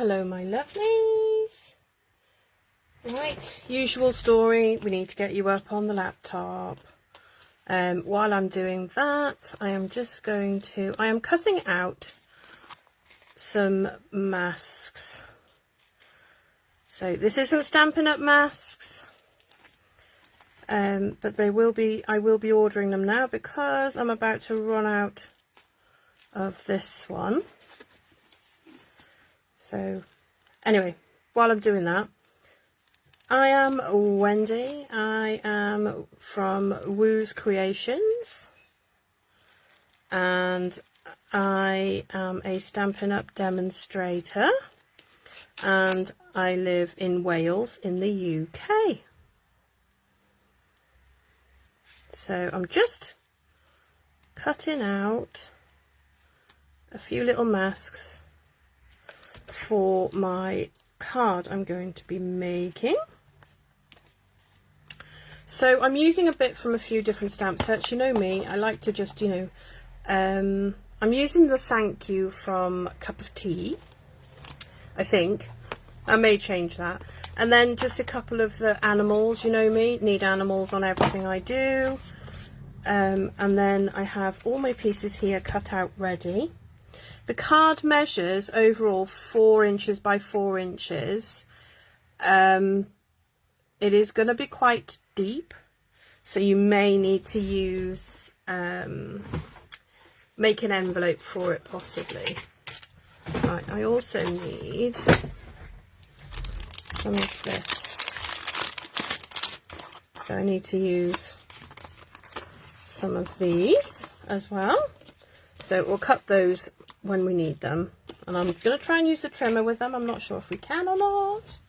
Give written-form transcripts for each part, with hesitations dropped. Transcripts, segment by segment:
hello my lovelies. Right, usual story, we need to get you up on the laptop. While I'm doing that, I am cutting out some masks. So this isn't Stampin' Up masks, but I will be ordering them now because I'm about to run out of this one. So anyway, while I'm doing that, I am Wendy. I am from Woo's Creations, and I am a Stampin' Up demonstrator, and I live in Wales in the UK. So I'm just cutting out a few little masks for my card I'm going to be making. So I'm using a bit from a few different stamp sets. You know me, I like to just, I'm using the thank you from Cup of Tea, I think. I may change that. And then just a couple of the animals, you know me, need animals on everything I do. And then I have all my pieces here cut out ready. The card measures overall 4 inches by 4 inches. It is going to be quite deep, so you may need to use make an envelope for it possibly. Right, I also need some of this, so I need to use some of these as well. So we'll cut those when we need them, and I'm going to try and use the trimmer with them. I'm not sure if we can or not.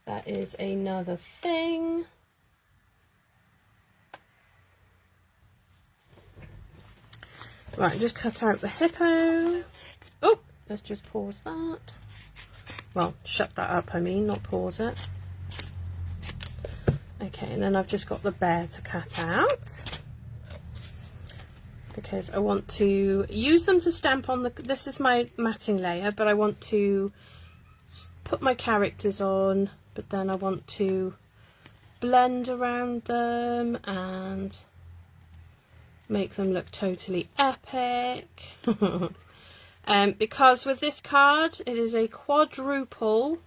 That is another thing. Right, just cut out the hippo. Oh, let's just pause that. Well, shut that up, I mean, not pause it. Okay, and then I've just got the bear to cut out, because I want to use them to stamp on this is my matting layer, but I want to put my characters on, but then I want to blend around them and make them look totally epic. Because with this card, it is a quadruple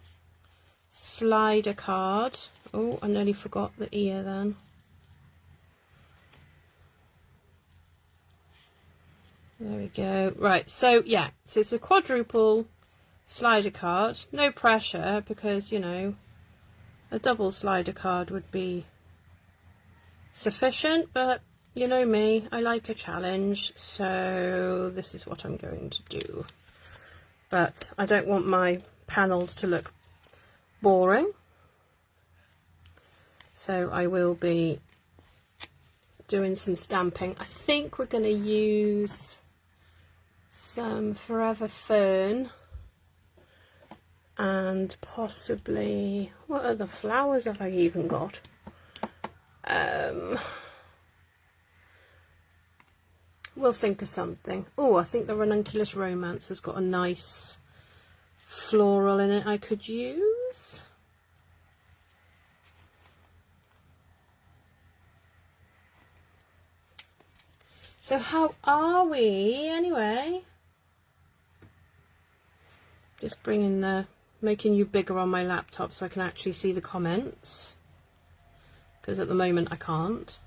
slider card. Oh, I nearly forgot the ear then. There we go. Right, so yeah, so it's a quadruple slider card. No pressure, because, a double slider card would be sufficient, but you know me, I like a challenge, so this is what I'm going to do. But I don't want my panels to look boring, so I will be doing some stamping. I think we're going to use some Forever Fern and possibly, what other flowers have I even got? We'll think of something. Oh, I think the Ranunculus Romance has got a nice floral in it I could use. So how are we anyway? Just making you bigger on my laptop so I can actually see the comments, because at the moment I can't.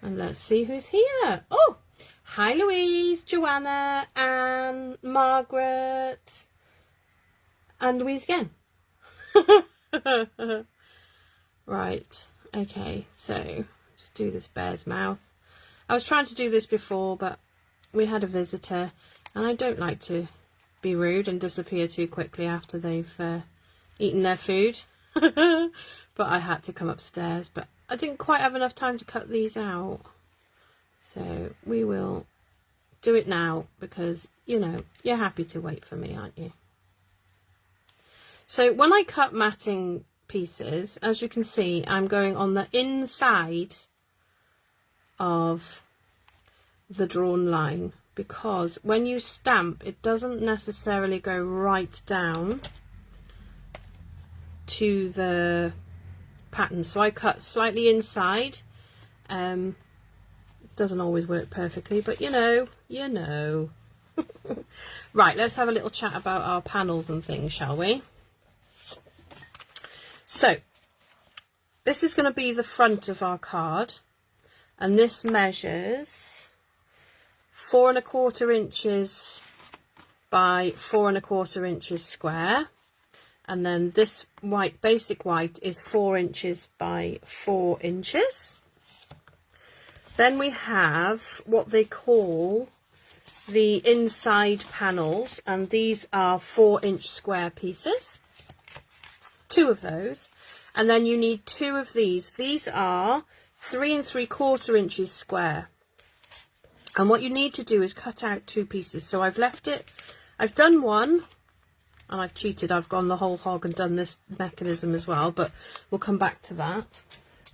And let's see who's here. Oh, hi Louise, Joanna, Anne, Margaret, and Louise again. Right, okay, so just do this bear's mouth. I was trying to do this before, but we had a visitor, and I don't like to be rude and disappear too quickly after they've eaten their food. But I had to come upstairs, but I didn't quite have enough time to cut these out, so we will do it now, because you're happy to wait for me, aren't you? So when I cut matting pieces, as you can see, I'm going on the inside of the drawn line. because when you stamp, it doesn't necessarily go right down to the pattern. So I cut slightly inside. Doesn't always work perfectly, but you know. Right, let's have a little chat about our panels and things, shall we? So this is going to be the front of our card, and this measures 4 1/4 inches by 4 1/4 inches square, and then this white, basic white, is 4 inches by 4 inches. Then we have what they call the inside panels, and these are 4-inch square pieces, 2 of those, and then you need 2 of these. These are 3 3/4 inches square, and what you need to do is cut out 2 pieces. So I've done one, and I've cheated, I've gone the whole hog and done this mechanism as well, but we'll come back to that.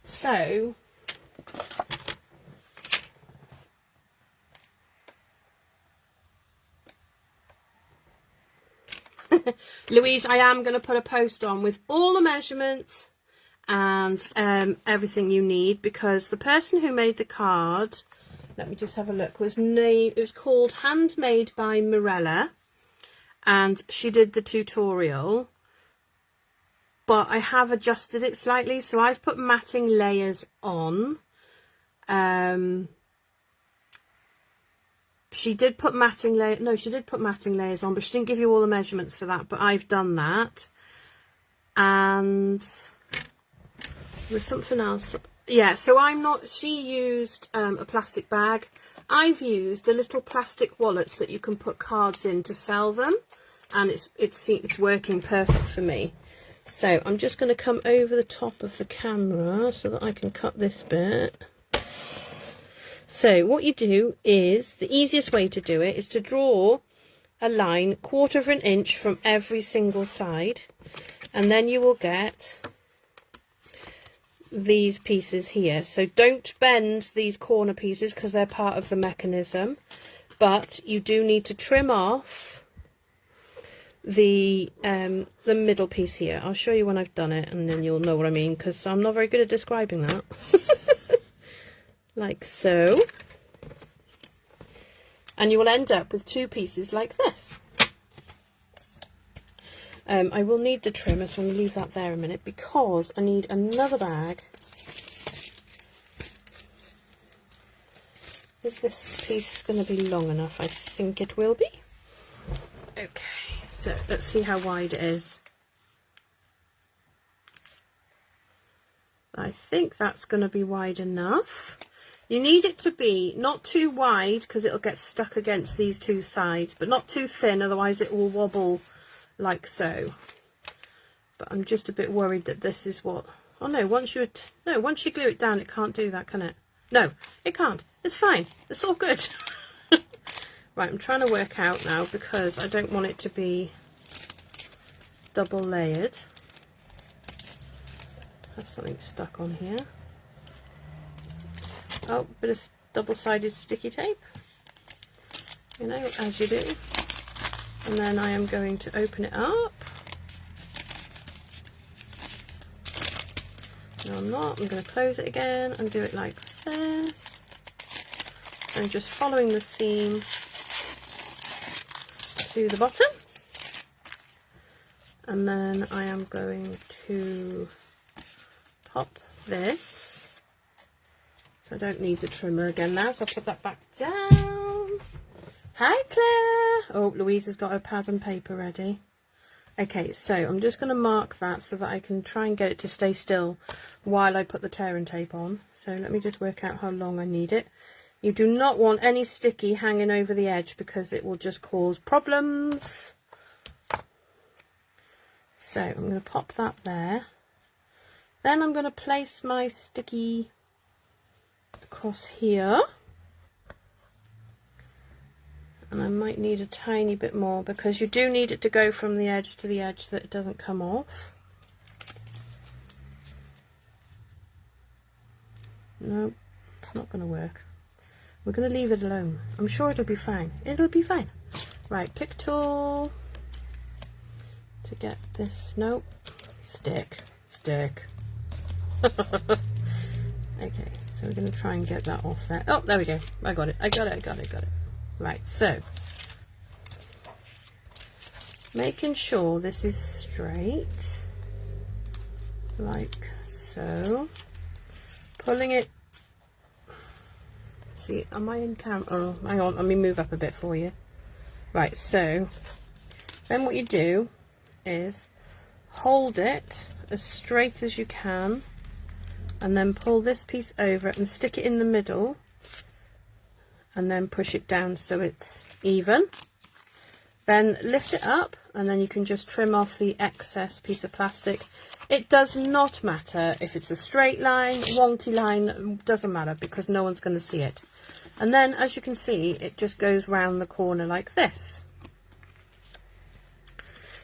So Louise, I am going to put a post on with all the measurements and everything you need, because the person who made the card, let me just have a look, it was called Handmade by Mirella, and she did the tutorial, but I have adjusted it slightly. So I've put matting layers on. She did put matting layers on, but she didn't give you all the measurements for that, but I've done that. And there's something else. Yeah, so she used a plastic bag. I've used the little plastic wallets that you can put cards in to sell them, and it's working perfect for me. So I'm just going to come over the top of the camera so that I can cut this bit. So what you do is, the easiest way to do it is to draw a line 1/4 inch from every single side, and then you will get these pieces here. So don't bend these corner pieces because they're part of the mechanism, but you do need to trim off the middle piece here. I'll show you when I've done it, and then you'll know what I mean, because I'm not very good at describing that. Like so, and you will end up with 2 pieces like this. I will need the trimmer, so I'm going to leave that there a minute, because I need another bag. Is this piece going to be long enough? I think it will be. Okay, so let's see how wide it is. I think that's going to be wide enough. You need it to be not too wide because it'll get stuck against these 2 sides, but not too thin, otherwise it will wobble like so. But I'm just a bit worried that this is what... Oh no, once you glue it down, it can't do that, can it? No, it can't. It's fine. It's all good. Right, I'm trying to work out now, because I don't want it to be double layered. Have something stuck on here. Oh, bit of double-sided sticky tape, you know, as you do. And then I am going to open it up. No, I'm not. I'm going to close it again and do it like this. And just following the seam to the bottom. And then I am going to pop this. I don't need the trimmer again now, so I'll put that back down. Hi Claire! Oh, Louise has got her pad and paper ready. Okay, so I'm just going to mark that so that I can try and get it to stay still while I put the tearing tape on. So let me just work out how long I need it. You do not want any sticky hanging over the edge, because it will just cause problems. So I'm going to pop that there. Then I'm going to place my sticky across here, and I might need a tiny bit more, because you do need it to go from the edge to the edge so that it doesn't come off. No, it's not going to work. We're going to leave it alone. I'm sure it'll be fine. It'll be fine. Right, pick tool to get this. Nope. Stick. Okay, so we're going to try and get that off there. Oh, there we go. I got it. Right, so making sure this is straight, like so. Pulling it. See, am I in camera? Oh, hang on, let me move up a bit for you. Right, so then what you do is hold it as straight as you can and then pull this piece over and stick it in the middle and then push it down so it's even. Then lift it up and then you can just trim off the excess piece of plastic. It does not matter if it's a straight line, wonky line, doesn't matter because no one's going to see it. And then as you can see, it just goes round the corner like this.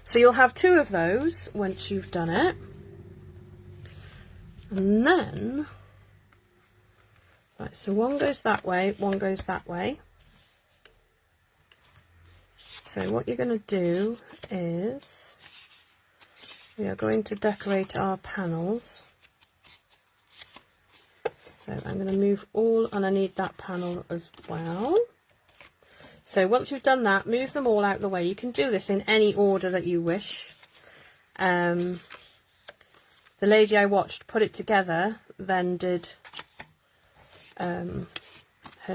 So you'll have two of those once you've done it. And then, right, so one goes that way, one goes that way. So what you're going to do is we are going to decorate our panels. So I'm going to move all, and I need that panel as well. So once you've done that, move them all out the way. You can do this in any order that you wish. The lady I watched put it together, then did her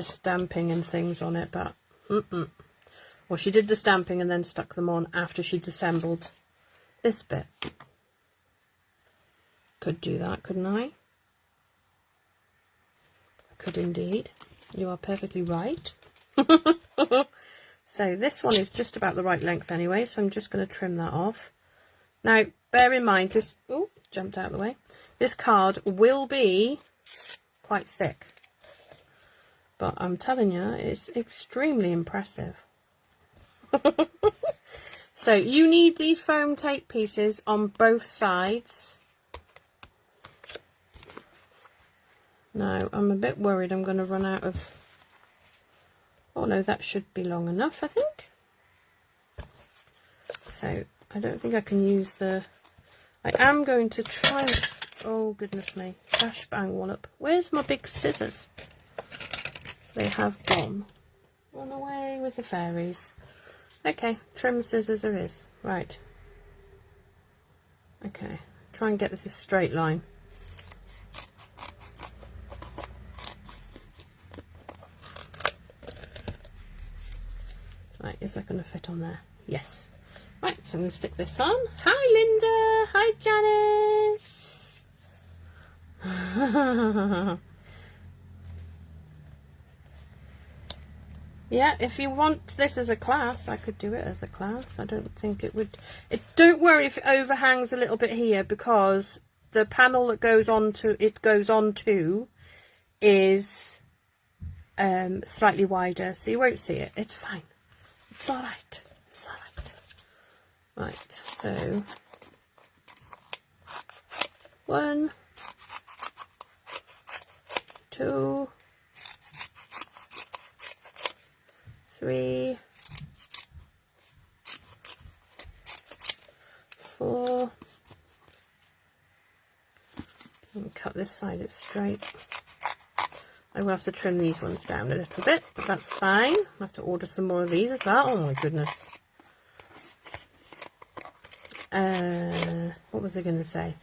stamping and things on it, but well, she did the stamping and then stuck them on after she'd assembled this bit. Could do that, couldn't I? I could indeed. You are perfectly right. So this one is just about the right length anyway, so I'm just going to trim that off. Now, bear in mind this, oh, jumped out of the way. This card will be quite thick, but I'm telling you, it's extremely impressive. So you need these foam tape pieces on both sides. Now, I'm a bit worried I'm going to run out of... Oh no, that should be long enough, I think. So, I don't think I can use the... I am going to try... Oh, goodness me. Bash, bang, wallop. Where's my big scissors? They have gone. Run away with the fairies. Okay, trim scissors there is. Right. Okay, try and get this a straight line. Right, is that going to fit on there? Yes. Right, so I'm going to stick this on. Hi, Linda. Hi, Janice. Yeah, if you want this as a class, I could do it as a class. I don't think it would... don't worry if it overhangs a little bit here, because the panel that goes on to is slightly wider, so you won't see it. It's fine. It's all right. It's all right. Right, so 1, 2, 3, 4. And cut this side it straight. I will have to trim these ones down a little bit, but that's fine. I'll have to order some more of these as well. Oh my goodness. What was I going to say?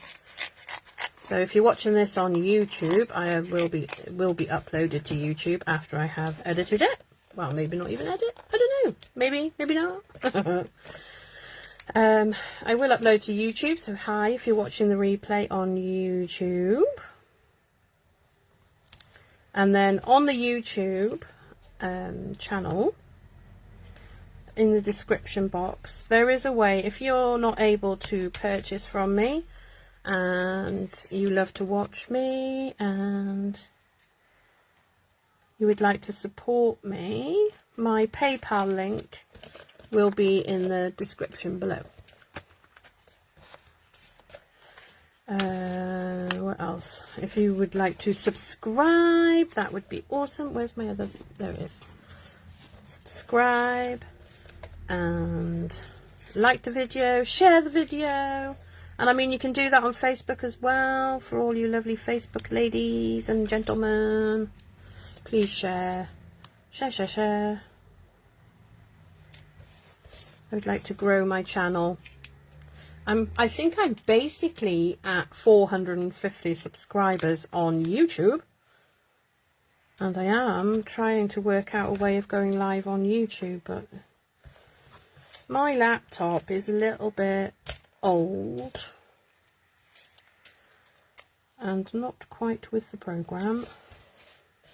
So if you're watching this on YouTube, I will be uploaded to YouTube after I have edited it. Well, maybe not even edit. I don't know. Maybe not. I will upload to YouTube. So hi, if you're watching the replay on YouTube. And then on the YouTube channel, in the description box, there is a way, if you're not able to purchase from me and you love to watch me and you would like to support me, my PayPal link will be in the description below. what else? If you would like to subscribe, that would be awesome. Where's my other? There it is. Subscribe and like the video, share the video. And I mean, you can do that on Facebook as well for all you lovely Facebook ladies and gentlemen. Please share. Share, share, share. I would like to grow my channel. I think I'm basically at 450 subscribers on YouTube. And I am trying to work out a way of going live on YouTube, but my laptop is a little bit old and not quite with the program,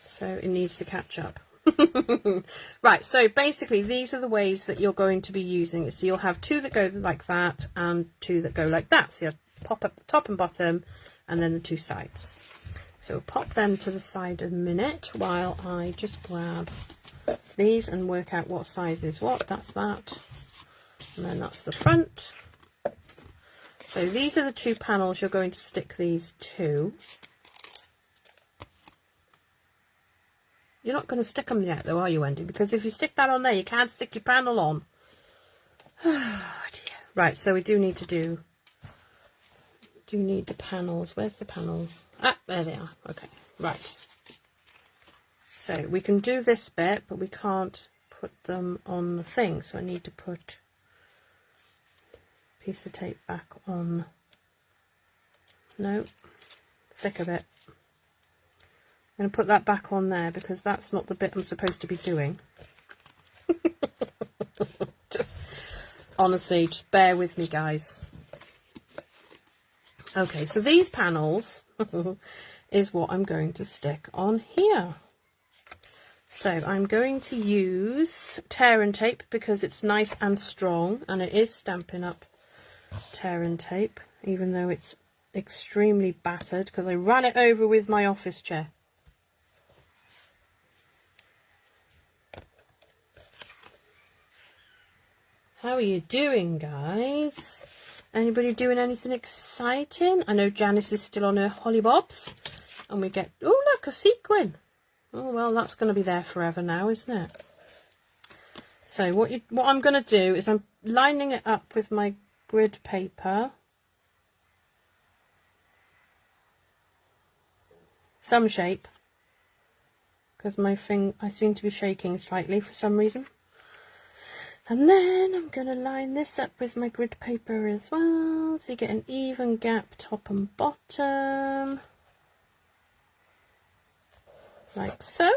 so it needs to catch up. Right, so basically these are the ways that you're going to be using it. So you'll have two that go like that and two that go like that. So you'll pop up the top and bottom and then the two sides. So we'll pop them to the side a minute while I just grab these and work out what size is what. That's that, and then that's the front. So these are the two panels you're going to stick these to. You're not going to stick them yet though, are you, Wendy? Because if you stick that on there, you can't stick your panel on. Oh, dear. Right, so we do need to need the panels. Where's the panels? Ah, there they are. Okay, right. So we can do this bit, but we can't put them on the thing. So I need to put a piece of tape back on. No, thicker bit. I'm going to put that back on there because that's not the bit I'm supposed to be doing. Honestly, just bear with me, guys. Okay, so these panels is what I'm going to stick on here. So I'm going to use tear and tape because it's nice and strong, and it is Stampin' Up! Tear and tape, even though it's extremely battered because I ran it over with my office chair. How are you doing, guys? Anybody doing anything exciting? I know Janice is still on her hollybobs. And we get, oh look, a sequin. Oh well, that's going to be there forever now, isn't it? So what I'm going to do is I'm lining it up with my grid paper. Some shape. Because I seem to be shaking slightly for some reason. And then I'm going to line this up with my grid paper as well, so you get an even gap top and bottom, like so.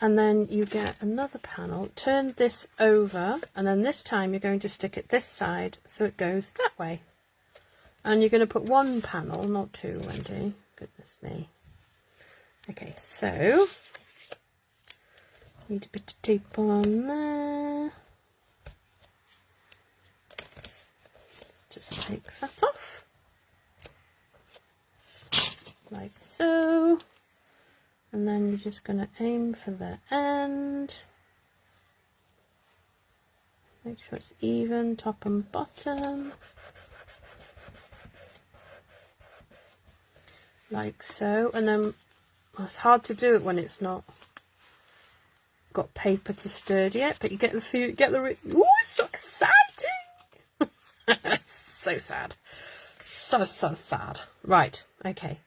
And then you get another panel, turn this over, and then this time you're going to stick it this side so it goes that way. And you're going to put one panel, not two, Wendy, goodness me. Okay, so need a bit of tape on there. Just take that off, like so. And then you're just going to aim for the end. Make sure it's even, top and bottom. Like so. And then it's hard to do it when it's not got paper to sturdy it, but you get the food, ooh, it's so exciting. So sad, so sad. Right, okay,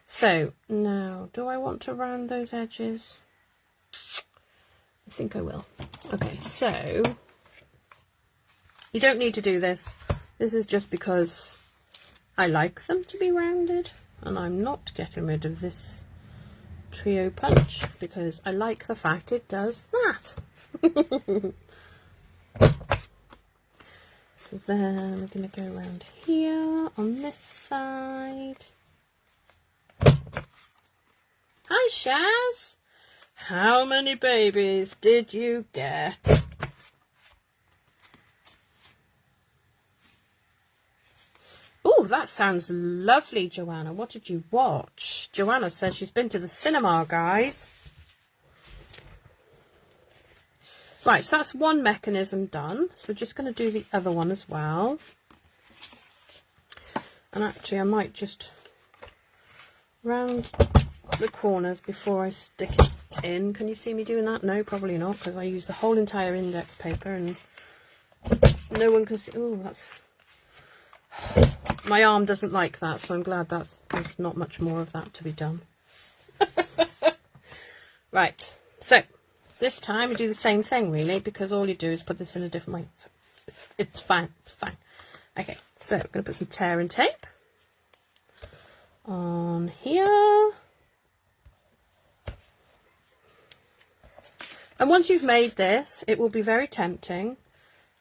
so now do I want to round those edges? I think I will. Okay, so you don't need to do this. This is just because I like them to be rounded, and I'm not getting rid of this trio punch because I like the fact it does that. So then we're going to go around here on this side. Hi Shaz, how many babies did you get? Oh, that sounds lovely, Joanna. What did you watch? Joanna says she's been to the cinema, guys. Right, so that's one mechanism done. So we're just going to do the other one as well. And actually I might just round the corners before I stick it in. Can you see me doing that? No, probably not, because I use the whole entire index paper and no one can see. Oh, that's... My arm doesn't like that, so I'm glad there's not much more of that to be done. Right, so this time we do the same thing really, because all you do is put this in a different way. So it's fine, it's fine. Okay, so I'm going to put some tear and tape on here. And once you've made this, it will be very tempting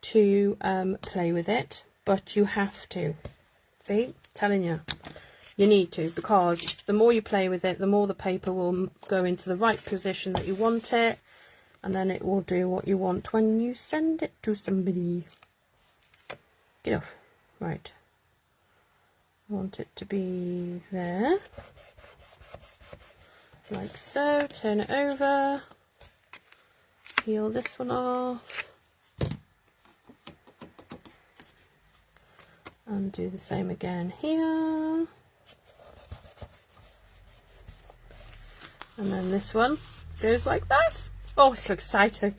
to play with it, but you have to. See, telling you, you need to, because the more you play with it, the more the paper will go into the right position that you want it, and then it will do what you want when you send it to somebody. Get off. Right. I want it to be there. Like so. Turn it over. Peel this one off. And do the same again here. And then this one goes like that. Oh, it's so exciting.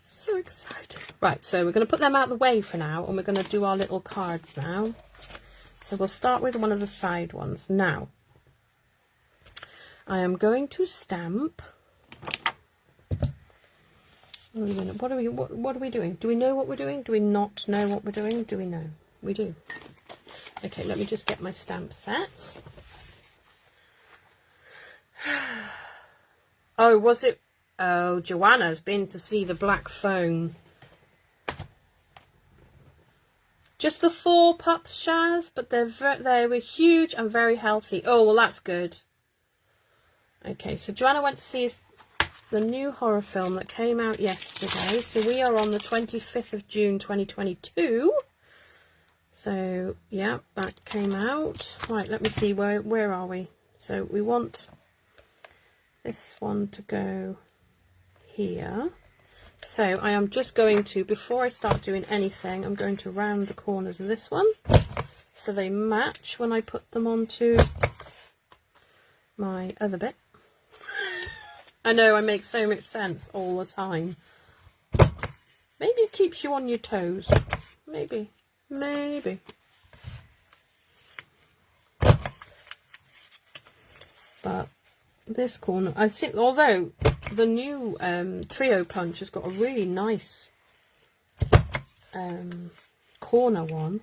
So exciting. Right, so we're going to put them out of the way for now, and we're going to do our little cards now. So we'll start with one of the side ones. Now, I am going to stamp. What are we doing? Do we know what we're doing? Do we not know what we're doing? Do we know? We do. Okay, let me just get my stamp sets. Oh, was it? Oh, Joanna's been to see the black phone. Just the 4 pups, Shaz, but they were huge and very healthy. Oh, well, that's good. Okay, so Joanna went to see the new horror film that came out yesterday. So we are on the 25th of June 2022. So, yeah, that came out. Right, let me see, where are we? So we want this one to go here. So I am just going to, before I start doing anything, I'm going to round the corners of this one so they match when I put them onto my other bit. I know I make so much sense all the time. Maybe it keeps you on your toes. Maybe. Maybe. But this corner, I think, although the new trio punch has got a really nice corner one,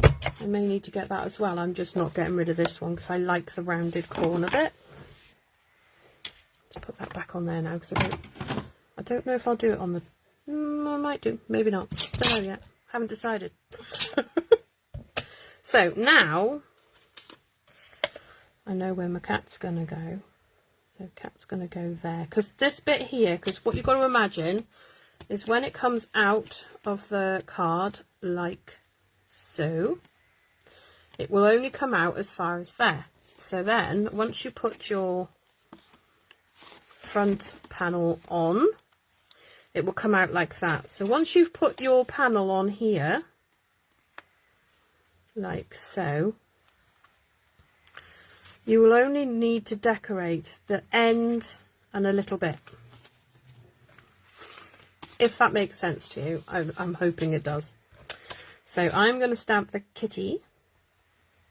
I may need to get that as well. I'm just not getting rid of this one because I like the rounded corner bit. Let's put that back on there now, because I don't know if I'll do it on the... I might do, maybe not. Don't know yet. Haven't decided. So now I know where my cat's gonna go. So cat's gonna go there, because this bit here, because what you've got to imagine is when it comes out of the card like so, it will only come out as far as there. So then once you put your front panel on, it will come out like that. So once you've put your panel on here like so, you will only need to decorate the end and a little bit, if that makes sense to you. I'm hoping it does. So I'm going to stamp the kitty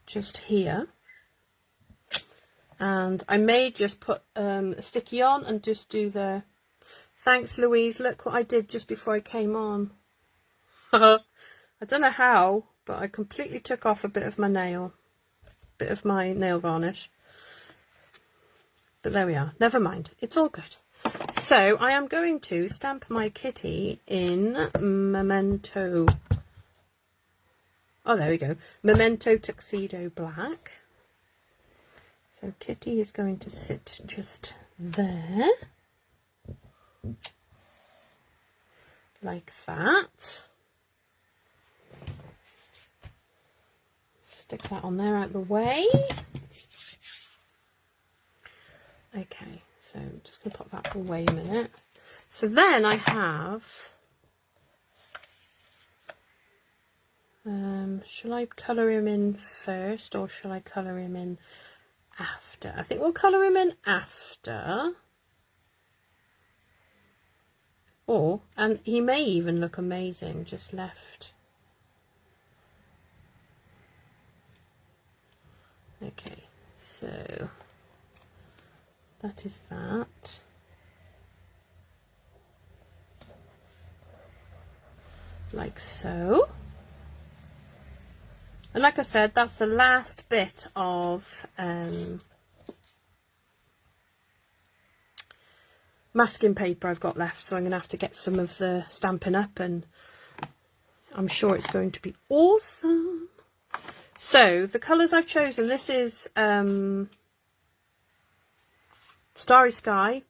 just here, and I may just put a sticky on and just do the... Thanks, Louise. Look what I did just before I came on. I don't know how, but I completely took off a bit of my nail varnish. But there we are. Never mind. It's all good. So I am going to stamp my kitty in Memento. Oh, there we go. Memento Tuxedo Black. So Kitty is going to sit just there. Like that. Stick that on there out of the way. Okay, so I'm just going to pop that away a minute. So then I have Shall I colour him in first or shall I colour him in after? I think we'll colour him in after. And he may even look amazing just left. Okay, so that is that. Like so. And like I said, that's the last bit of masking paper I've got left, so I'm going to have to get some of the Stampin' Up, and I'm sure it's going to be awesome. So the colours I've chosen, this is Starry Sky.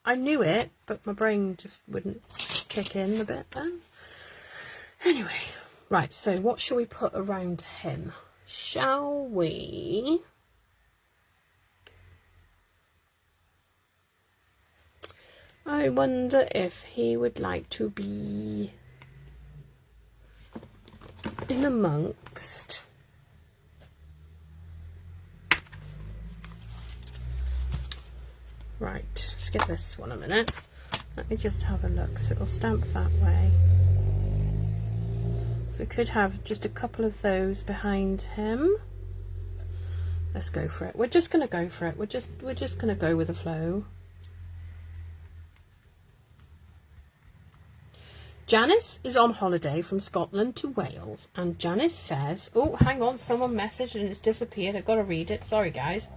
I knew it, but my brain just wouldn't kick in a bit then. Anyway, right, so what shall we put around him? Shall we... I wonder if he would like to be in amongst... Right, let's give this one a minute. Let me just have a look. So it'll stamp that way. So we could have just a couple of those behind him. Let's go for it. We're just going to go for it. We're just going to go with the flow. Janice is on holiday from Scotland to Wales, and Janice says, oh, hang on, someone messaged and it's disappeared. I've got to read it. Sorry, guys.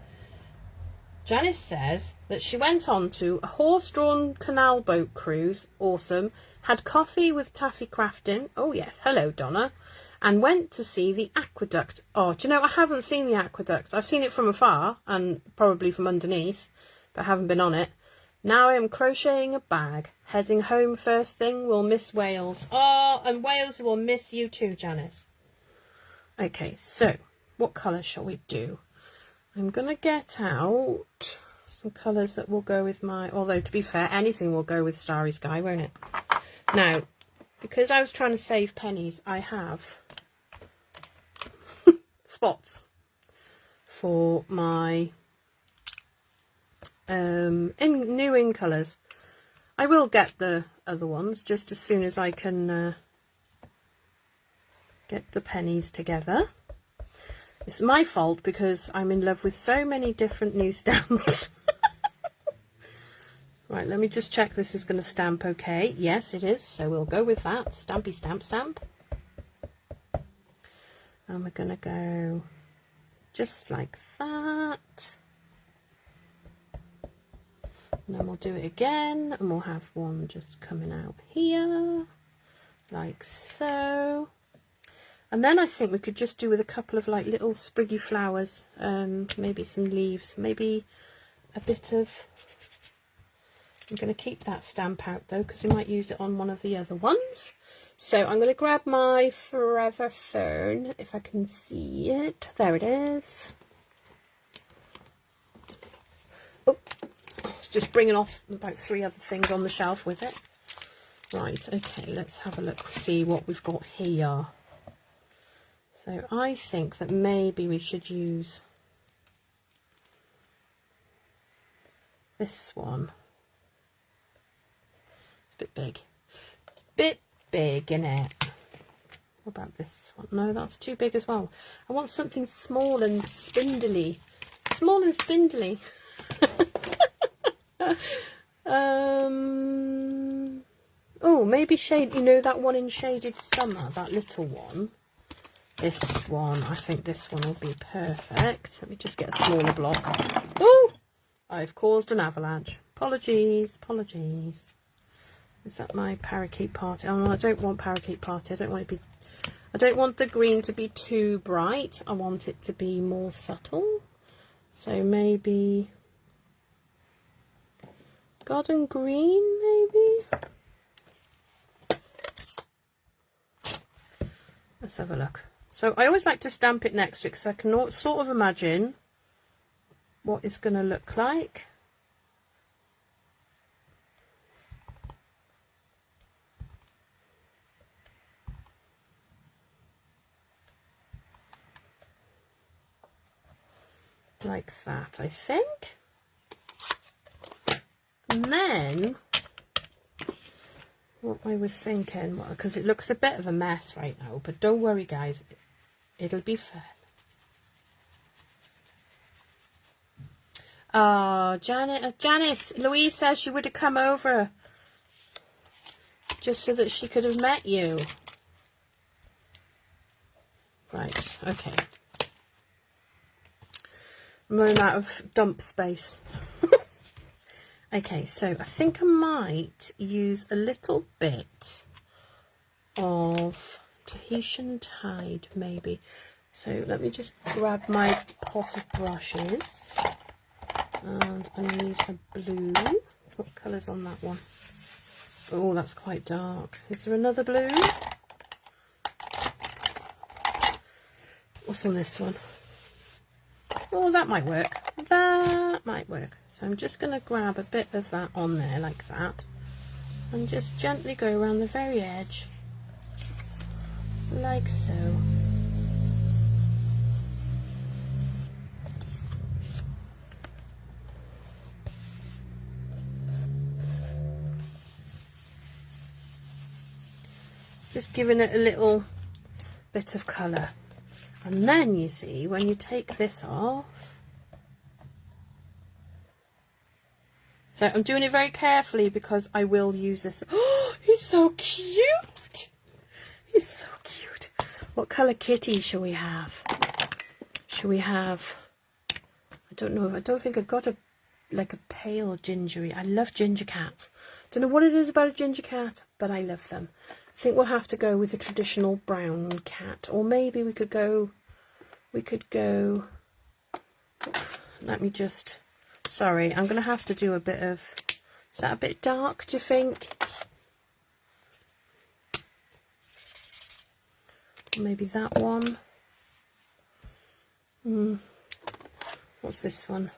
Janice says that she went on to a horse-drawn canal boat cruise, awesome, had coffee with Taffy Crafton, oh yes, hello Donna, and went to see the aqueduct. Oh, do you know, I haven't seen the aqueduct. I've seen it from afar, and probably from underneath, but I haven't been on it. Now I am crocheting a bag, heading home first thing, we'll miss Wales. Oh, and Wales will miss you too, Janice. Okay, so, what colour shall we do? I'm going to get out some colours that will go with my... Although, to be fair, anything will go with Starry Sky, won't it? Now, because I was trying to save pennies, I have spots for my new in colours. I will get the other ones just as soon as I can get the pennies together. It's my fault because I'm in love with so many different new stamps. Right, let me just check this is going to stamp okay. Yes, it is, so we'll go with that. Stampy stamp stamp. And we're going to go just like that. And then we'll do it again, and we'll have one just coming out here, like so. And then I think we could just do with a couple of like little spriggy flowers, maybe some leaves, maybe a bit of... I'm going to keep that stamp out though, because we might use it on one of the other ones. So I'm going to grab my Forever Fern, if I can see it. There it is. Oh, it's just bringing off about 3 other things on the shelf with it. Right, okay, let's have a look, see what we've got here. So I think that maybe we should use this one. It's a bit big. Bit big, innit? What about this one? No, that's too big as well. I want something small and spindly. Small and spindly. Oh, maybe shade, you know, that one in Shaded Summer, that little one. This one, I think this one will be perfect. Let me just get a smaller block. Oh, I've caused an avalanche. Apologies, apologies. Is that my parakeet party? Oh no, I don't want parakeet party. I don't want it to be... I don't want the green to be too bright. I want it to be more subtle. So maybe garden green, maybe. Let's have a look. So I always like to stamp it next to it because I can sort of imagine what it's going to look like. like that, I think. And then what I was thinking, well, because it looks a bit of a mess right now, but don't worry guys, it'll be fun. Oh, Janice, Louise says she would have come over just so that she could have met you. Right, okay. I'm running out of dump space. Okay, so I think I might use a little bit of Tahitian Tide, maybe. So let me just grab my pot of brushes. And I need a blue. What colour's on that one? Oh, that's quite dark. Is there another blue? What's on this one? Oh, that might work. That might work. So I'm just going to grab a bit of that on there like that. And just gently go around the very edge. Like so. Just giving it a little bit of colour. And then you see, when you take this off, so I'm doing it very carefully because I will use this. Oh, he's so cute. He's so cute. What colour kitty shall we have? Shall we have, I don't know, I don't think I've got like a pale gingery. I love ginger cats. Don't know what it is about a ginger cat, but I love them. I think we'll have to go with a traditional brown cat, or maybe we could go, let me just, sorry, I'm going to have to do a bit of, is that a bit dark, do you think? Or maybe that one. What's this one?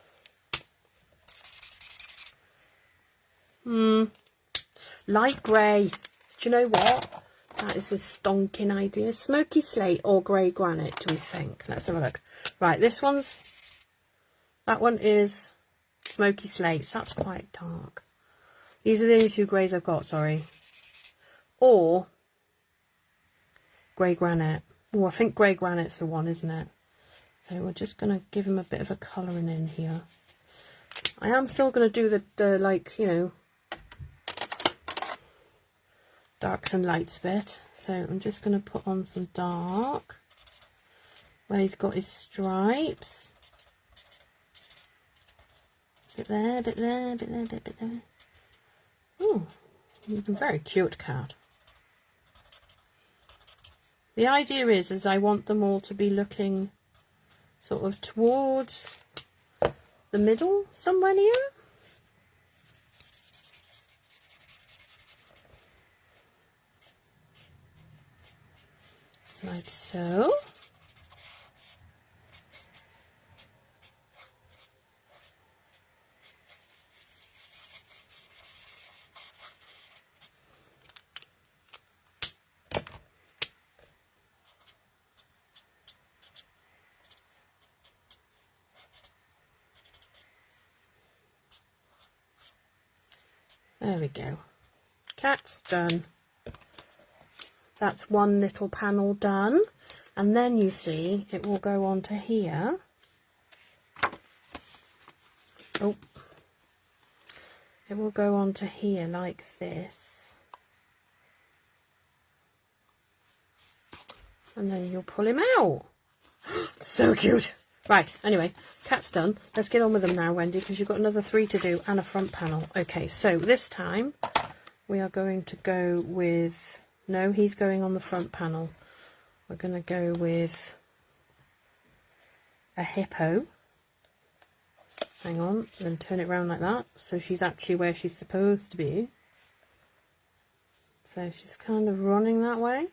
Light grey. Do you know what? That is a stonking idea. Smoky slate or grey granite, do we think? Let's have a look. Right, this one's, that one is smoky slate. So that's quite dark. These are the only two greys I've got, sorry. Or grey granite. Oh, I think grey granite's the one, isn't it? So we're just going to give him a bit of a colouring in here. I am still going to do the like, you know, darks and lights bit. So I'm just going to put on some dark where he's got his stripes. Bit there, bit there, bit there, bit there. Oh, he's a very cute cat. The idea is I want them all to be looking sort of towards the middle somewhere here. Like so. There we go. Cat's done. That's one little panel done. And then you see it will go on to here. Oh. It will go on to here like this. And then you'll pull him out. So cute. Right, anyway, cat's done. Let's get on with them now, Wendy, because you've got another 3 to do and a front panel. Okay, so this time we are going to go with, no, he's going on the front panel. We're going to go with a hippo. Hang on, I'm going to turn it around like that, so she's actually where she's supposed to be. So she's kind of running that way,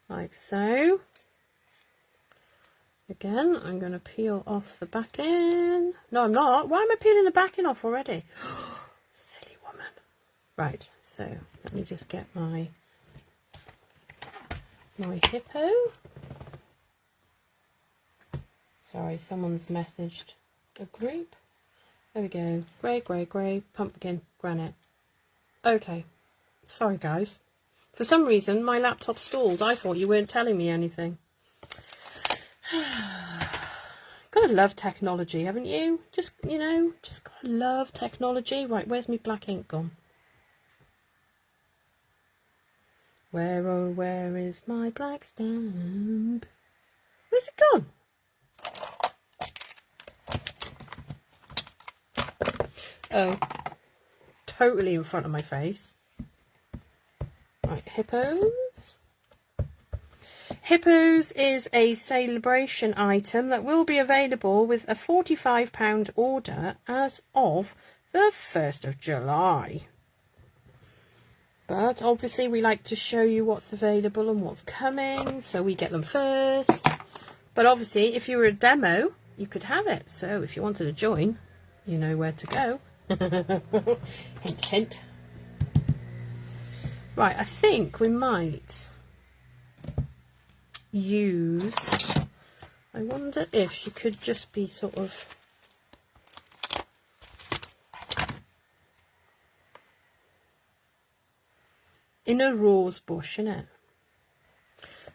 like so. Again, I'm going to peel off the back end. No, I'm not. Why am I peeling the back end off already? Silly woman. Right, so let me just get my hippo. Sorry, someone's messaged a group. There we go. Grey, grey, grey, pumpkin, granite. Okay. Sorry, guys. For some reason, my laptop stalled. I thought you weren't telling me anything. Gotta love technology, haven't you? Just, you know, just gotta love technology. Right, where's my black ink gone? Where, oh, where is my black stamp? Where's it gone? Oh, totally in front of my face. Right, hippos. Hippos is a celebration item that will be available with a £45 order as of the 1st of July. But obviously we like to show you what's available and what's coming, so we get them first. But obviously if you were a demo, you could have it. So if you wanted to join, you know where to go. Hint, hint. Right, I think we might use, I wonder if she could just be sort of in a rose bush, innit?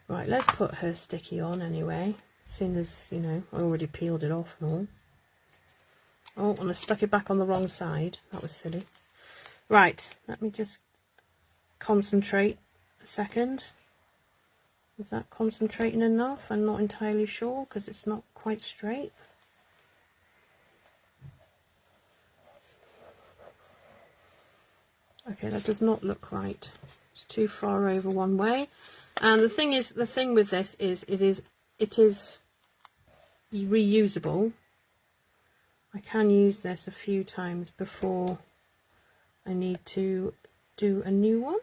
Right, let's put her sticky on anyway, as soon as, you know, I already peeled it off and all. Oh, and I stuck it back on the wrong side. That was silly. Right, let me just concentrate a second. Is that concentrating enough? I'm not entirely sure because it's not quite straight. Okay, that does not look right. It's too far over one way. And the thing is, the thing with this is it is reusable. I can use this a few times before I need to do a new one.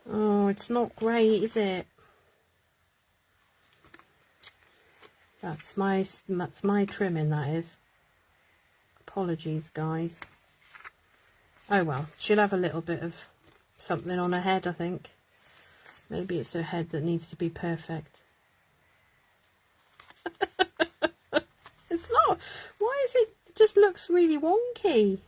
Oh, it's not great, is it? That's my trimming, that is. Apologies, guys. Oh well, she'll have a little bit of something on her head, I think. Maybe it's her head that needs to be perfect. It's not. Why is it? It just looks really wonky.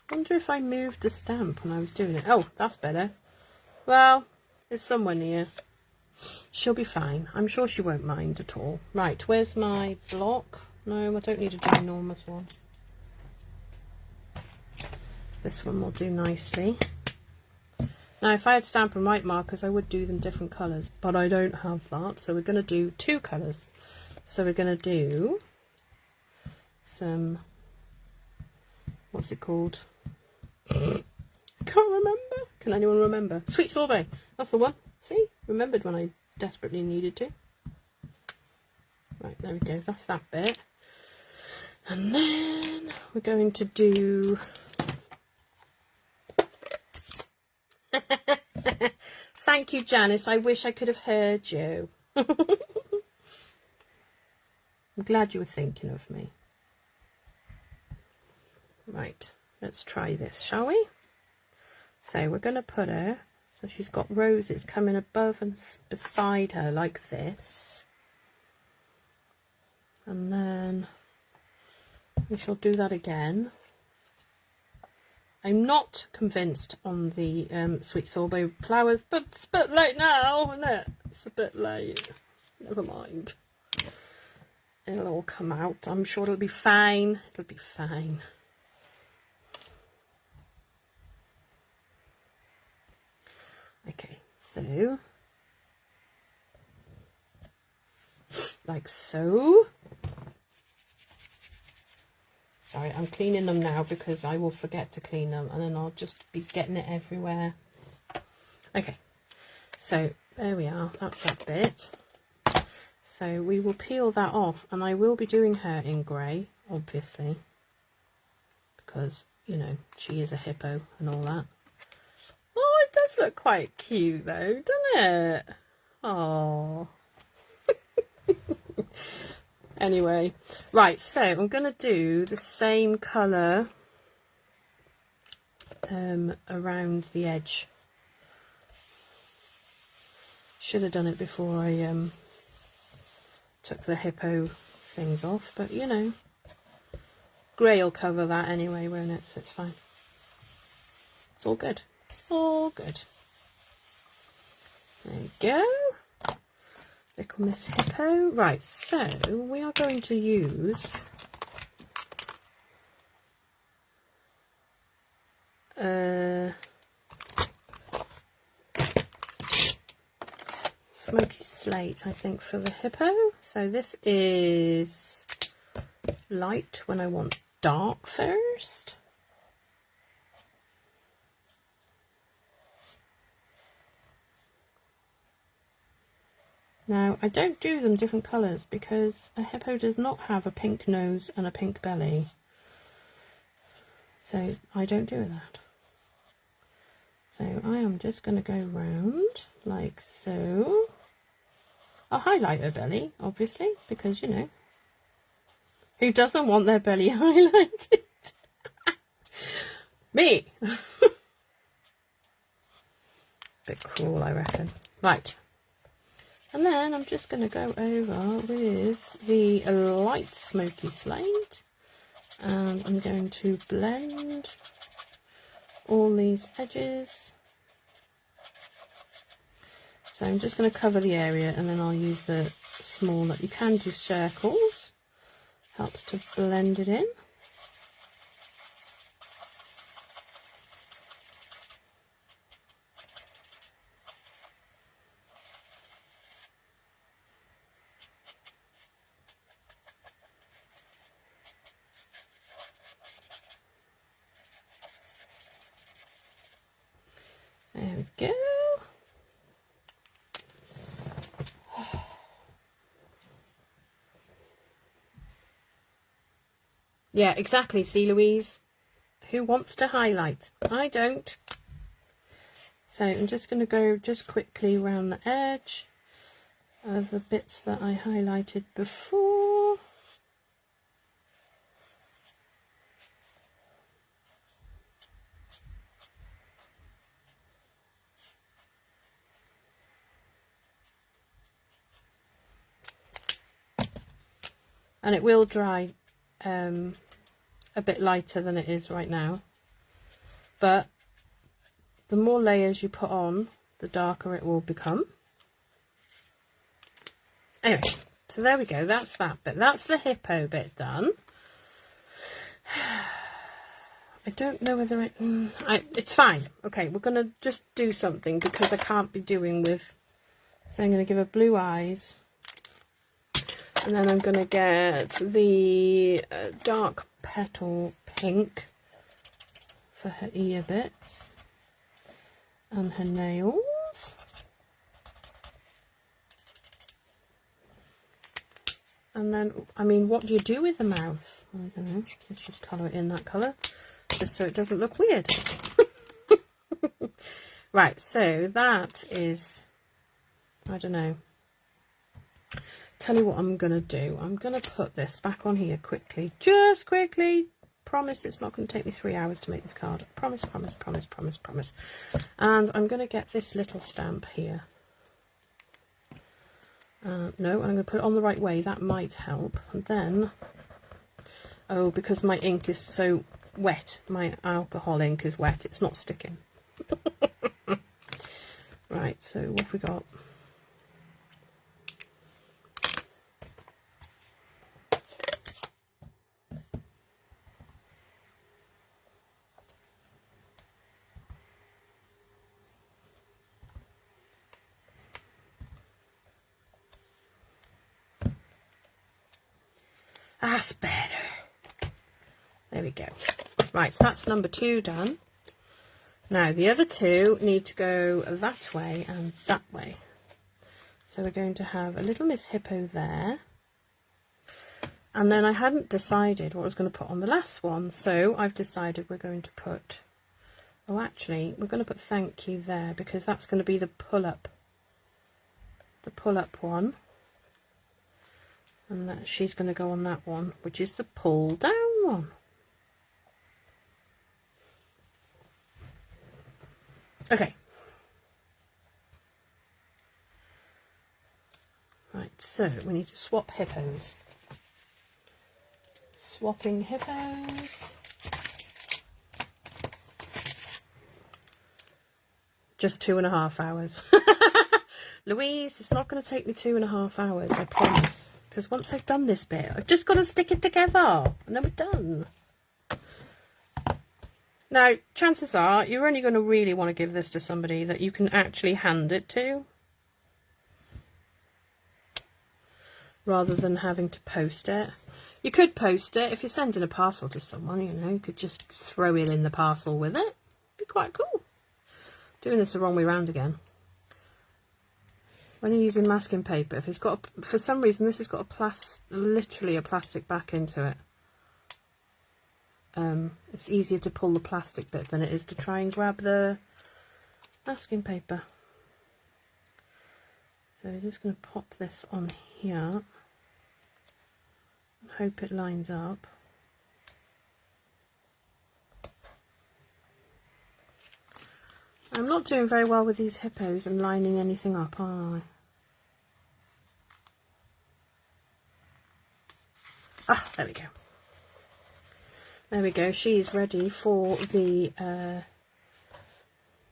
I wonder if I moved the stamp when I was doing it. Oh, that's better. Well, it's somewhere near. She'll be fine. I'm sure she won't mind at all. Right, where's my block? No, I don't need a ginormous one. This one will do nicely. Now, if I had stamp and white markers, I would do them different colours, but I don't have that, so we're going to do two colours. So we're going to do some, what's it called? I can't remember. Can anyone remember? Sweet sorbet. That's the one. See? Remembered when I desperately needed to. Right, there we go. That's that bit. And then we're going to do... Thank you, Janice. I wish I could have heard you. I'm glad you were thinking of me. Right, let's try this, shall we? So we're going to put her, so she's got roses coming above and beside her like this. And then we shall do that again. I'm not convinced on the sweet sorbet flowers, but it's a bit late now, isn't it? It's a bit late. Never mind. It'll all come out. I'm sure it'll be fine. It'll be fine. Okay, so like so. Sorry, I'm cleaning them now because I will forget to clean them and then I'll just be getting it everywhere. Okay, so there we are, that's that bit. So we will peel that off and I will be doing her in grey, obviously, because, you know, she is a hippo and all that. Oh, it does look quite cute though, doesn't it? Oh. Anyway, right, so I'm going to do the same colour around the edge. Should have done it before I took the hippo things off, but you know, grey will cover that anyway, won't it? So it's fine. It's all good. It's all good. There we go. Little Miss Hippo. Right, so we are going to use Smoky Slate, I think, for the hippo. So this is light when I want dark first. Now, I don't do them different colours because a hippo does not have a pink nose and a pink belly. So I don't do that. So I am just going to go round like so. I'll highlight her belly, obviously, because, you know, who doesn't want their belly highlighted? Me! Bit cruel, I reckon. Right. And then I'm just going to go over with the light Smoky Slate, and I'm going to blend all these edges. So I'm just going to cover the area, and then I'll use the smaller. You can do circles, helps to blend it in. There we go. Yeah, exactly. See, Louise? Who wants to highlight? I don't. So I'm just going to go just quickly around the edge of the bits that I highlighted before. And it will dry a bit lighter than it is right now, but the more layers you put on, the darker it will become. Anyway, so there we go, that's that bit. That's the hippo bit done. I don't know whether it's fine. Okay, we're going to just do something because I can't be doing with, so I'm going to give her blue eyes. And then I'm going to get the dark petal pink for her ear bits and her nails. And then, I mean, what do you do with the mouth? I don't know. Let's just colour it in that colour, just so it doesn't look weird. Right, so that is, I don't know. Tell you what I'm going to do. I'm going to put this back on here quickly. Just quickly. Promise it's not going to take me 3 hours to make this card. Promise, promise, promise, promise, promise. And I'm going to get this little stamp here. No, I'm going to put it on the right way. That might help. And then, oh, because my ink is so wet, my alcohol ink is wet, it's not sticking. Right, so what have we got? That's better. There we go. Right, so that's number 2 done. Now the other 2 need to go that way and that way. So we're going to have a little Miss Hippo there. And then I hadn't decided what I was going to put on the last one, so I've decided we're going to put, oh actually, we're going to put thank you there because that's going to be the pull-up one. And that she's going to go on that one, which is the pull down one. Okay. Right, so we need to swap hippos. Swapping hippos. Just 2.5 hours. Louise, it's not going to take me 2.5 hours, I promise. Because once I've done this bit, I've just got to stick it together. And then we're done. Now, chances are, you're only going to really want to give this to somebody that you can actually hand it to. Rather than having to post it. You could post it. If you're sending a parcel to someone, you know, you could just throw it in the parcel with it. Be quite cool. Doing this the wrong way round again. When you're using masking paper, if it's got, for some reason, this has got literally a plastic back into it. It's easier to pull the plastic bit than it is to try and grab the masking paper. So we're just going to pop this on here. And hope it lines up. I'm not doing very well with these hippos and lining anything up, are I? Ah, there we go. There we go. She's ready for the,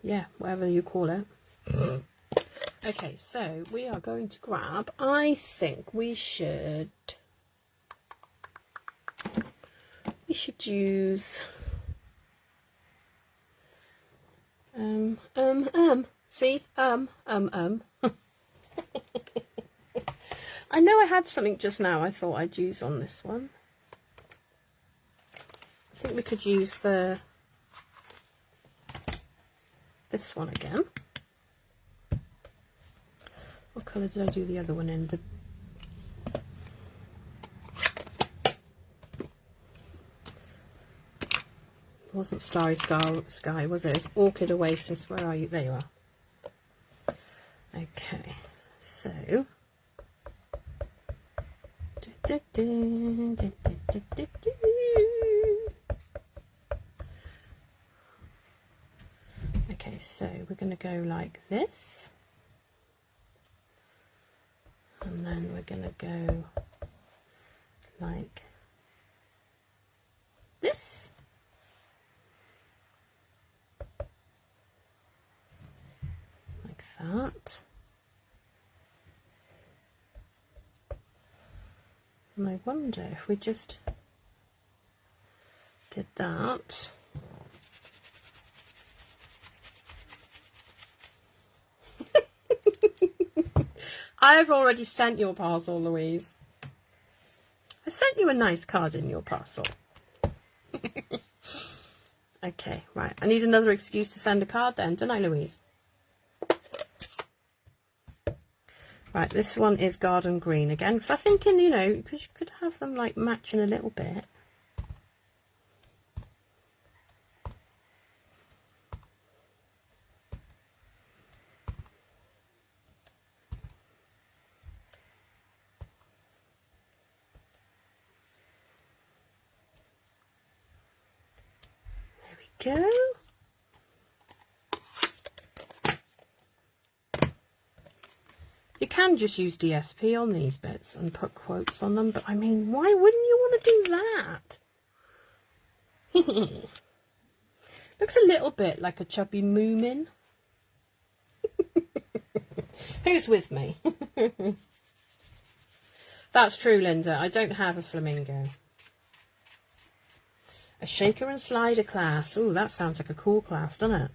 yeah, whatever you call it. Okay, so we are going to grab, I think we should use, see, I know I had something just now I thought I'd use on this one. I think we could use this one again. What colour did I do the other one in? It wasn't Starry Sky, was it? It's Orchid Oasis. Where are you? There you are. Okay, so okay, so we're going to go like this, and then we're going to go like this. Like that. And I wonder if we just did that. I've already sent your parcel, Louise. I sent you a nice card in your parcel. Okay, right. I need another excuse to send a card then, don't I, Louise? Right, this one is garden green again, because I'm thinking, you know, because you could have them like matching a little bit. There we go. You can just use DSP on these bits and put quotes on them, but I mean, why wouldn't you want to do that? Looks a little bit like a chubby moomin. Who's with me? That's true, Linda. I don't have a flamingo. A shaker and slider class. Oh, that sounds like a cool class, doesn't it?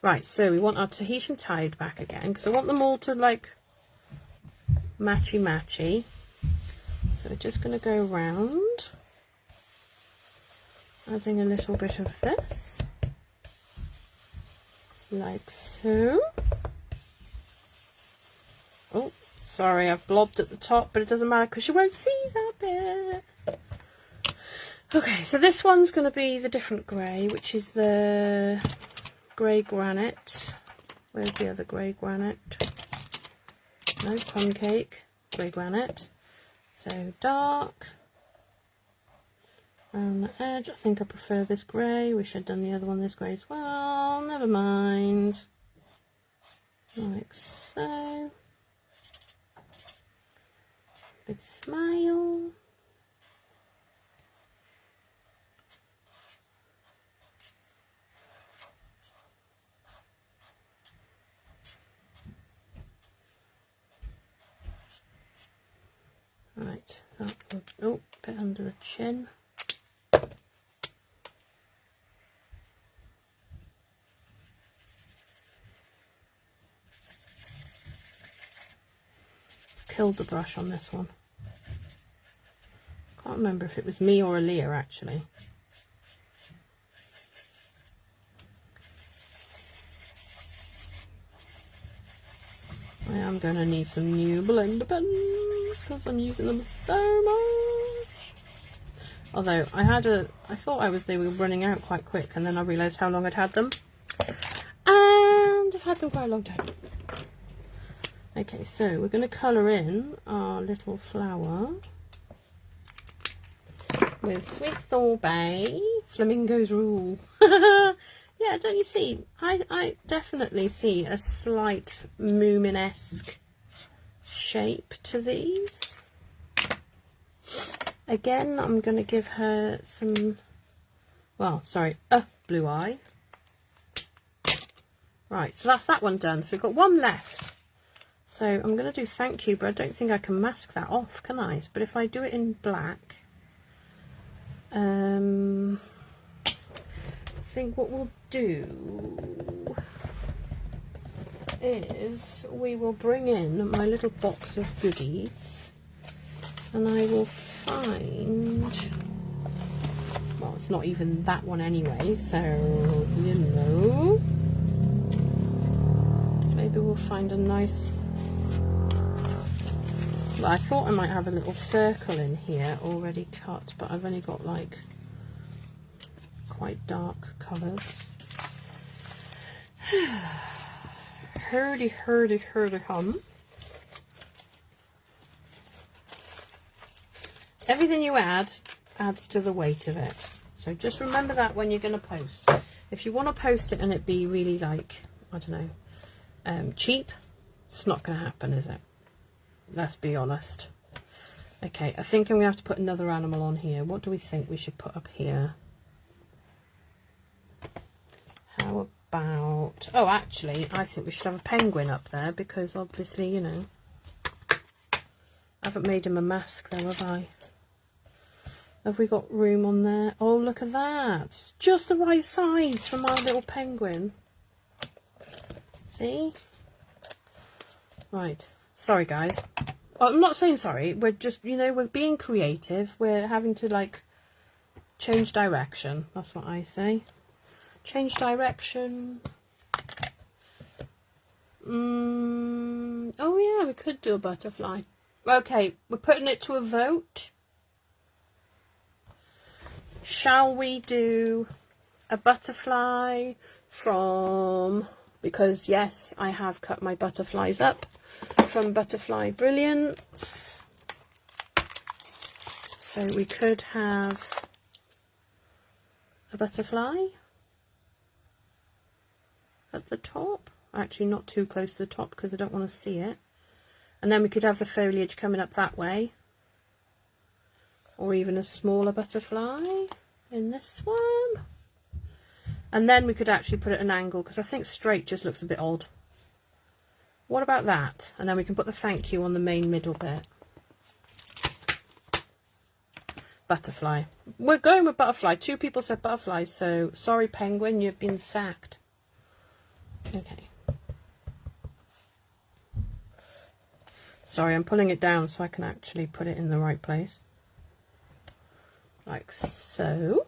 Right, so we want our Tahitian tide back again, because I want them all to like matchy. So we're just going to go around, adding a little bit of this, like so. Oh, sorry, I've blobbed at the top, but it doesn't matter because you won't see that bit. Okay, so this one's going to be the different grey, which is the grey granite. Where's the other grey granite? No, plum cake, grey granite. So dark. Around the edge, I think I prefer this grey. We should have done the other one this grey as well. There never mind. Like so. Big smile. Right, that will, oh, bit under the chin. Killed the brush on this one. Can't remember if it was me or Aaliyah actually. I am going to need some new blender pens because I'm using them so much. Although I thought they were running out quite quick, and then I realised how long I'd had them, and I've had them quite a long time. Okay, so we're going to colour in our little flower with Sweet Sorbet, Flamingo's Rule. Yeah, don't you see? I definitely see a slight Moomin-esque shape to these. Again, I'm going to give her some, well, sorry, a blue eye. Right, so that's that one done. So we've got one left. So I'm going to do thank you, but I don't think I can mask that off, can I? But if I do it in black, I think what we'll do is we will bring in my little box of goodies, and I will find, well, it's not even that one anyway, so you know, maybe we'll find a nice, well, I thought I might have a little circle in here already cut, but I've only got like quite dark colours. Hurdy hum. Everything you add adds to the weight of it. So just remember that when you're going to post. If you want to post it and it be really like, I don't know, cheap, it's not going to happen, is it? Let's be honest. Okay, I think I'm going to have to put another animal on here. What do we think we should put up here? How about, oh, actually, I think we should have a penguin up there, because obviously, you know, I haven't made him a mask though, have I? Have we got room on there? Oh, look at that. Just the right size for my little penguin. See? Right. Sorry, guys. Well, I'm not saying sorry. We're just, you know, we're being creative. We're having to, like, change direction. That's what I say. Change direction. Oh, yeah, we could do a butterfly. Okay, we're putting it to a vote. Shall we do a butterfly from, because yes, I have cut my butterflies up from Butterfly Brilliance. So we could have a butterfly at the top. Actually, not too close to the top because I don't want to see it. And then we could have the foliage coming up that way. Or even a smaller butterfly in this one. And then we could actually put it at an angle, because I think straight just looks a bit odd. What about that? And then we can put the thank you on the main middle bit. Butterfly. We're going with butterfly. 2 people said butterfly, so sorry penguin, you've been sacked. Okay. Sorry, I'm pulling it down so I can actually put it in the right place. Like so.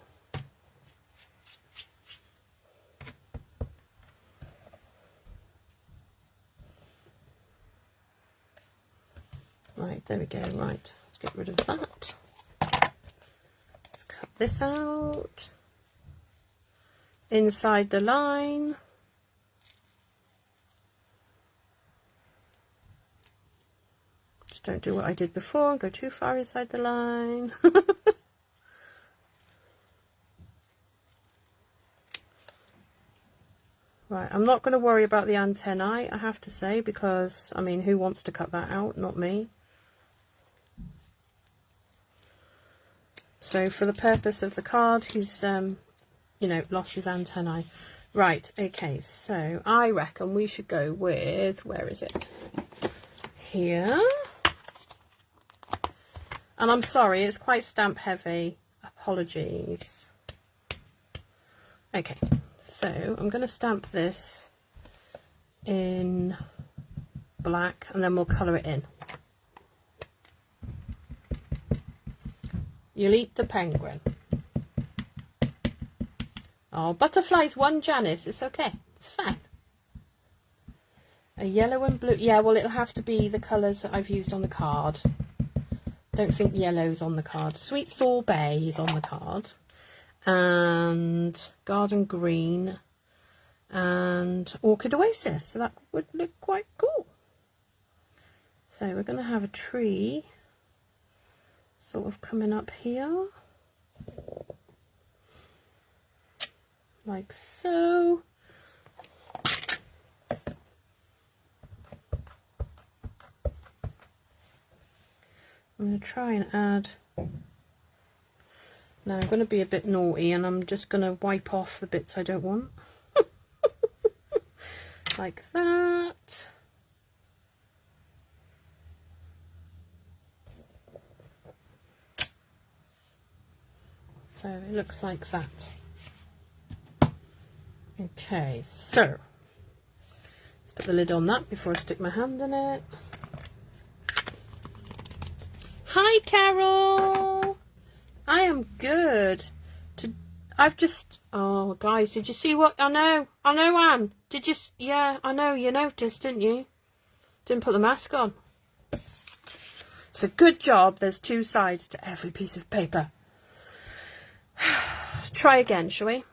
Right, there we go. Right, let's get rid of that. Let's cut this out. Inside the line. Just don't do what I did before and go too far inside the line. Right, I'm not going to worry about the antennae, I have to say, because, I mean, who wants to cut that out? Not me. So for the purpose of the card, he's, you know, lost his antennae. Right, okay, so I reckon we should go with, where is it? Here. And I'm sorry, it's quite stamp heavy. Apologies. Okay. So I'm going to stamp this in black and then we'll colour it in. You'll eat the penguin. Oh, butterflies won, Janice. It's okay. It's fine. A yellow and blue. Yeah, well, it'll have to be the colours that I've used on the card. Don't think yellow's on the card. Sweet Sorbet is on the card. And Garden Green and Orchid Oasis, so that would look quite cool. So we're going to have a tree sort of coming up here like so. I'm going to try and add. Now I'm going to be a bit naughty and I'm just going to wipe off the bits I don't want. Like that. So it looks like that. Okay, so let's put the lid on that before I stick my hand in it. Hi Carol! I am good. I've just, oh guys, did you see what, I know Anne, did you, yeah, I know, you noticed, didn't you? Didn't put the mask on. It's a good job there's two sides to every piece of paper. Try again, shall we?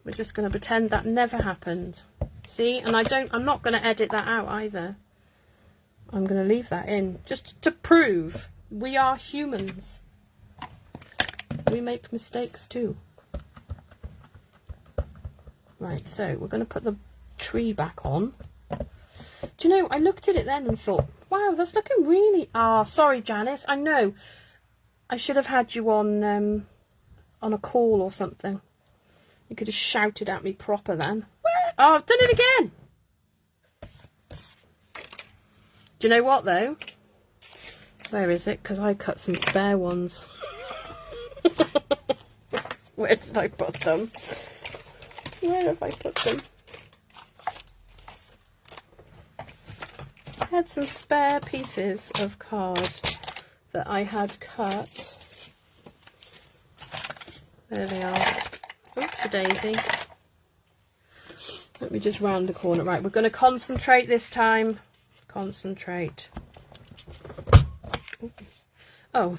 We're just going to pretend that never happened. See, and I'm not going to edit that out either. I'm going to leave that in, just to prove we are humans. We make mistakes too. Right, so we're going to put the tree back on. Do you know, I looked at it then and thought, wow, that's looking really... Ah, sorry, Janice. I know. I should have had you on a call or something. You could have shouted at me proper then. Oh, I've done it again. Do you know what, though? Where is it? Because I cut some spare ones. Where did I put them? Where have I put them? I had some spare pieces of card that I had cut. There they are. Oops-a-daisy. Let me just round the corner. Right, we're going to concentrate this time. Concentrate. Ooh. Oh.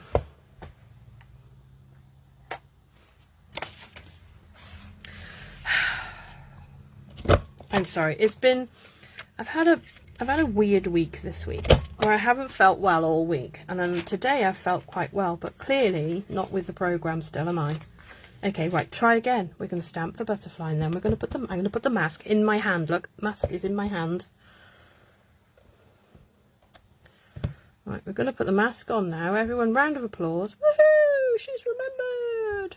I'm sorry. It's been, I've had a weird week this week where I haven't felt well all week, and then today I felt quite well, but clearly not with the program still, am I? Okay, right, try again. We're going to stamp the butterfly and then we're going to put I'm going to put the mask in my hand. Look, mask is in my hand. Right, we're going to put the mask on now. Everyone, round of applause. Woohoo! She's remembered.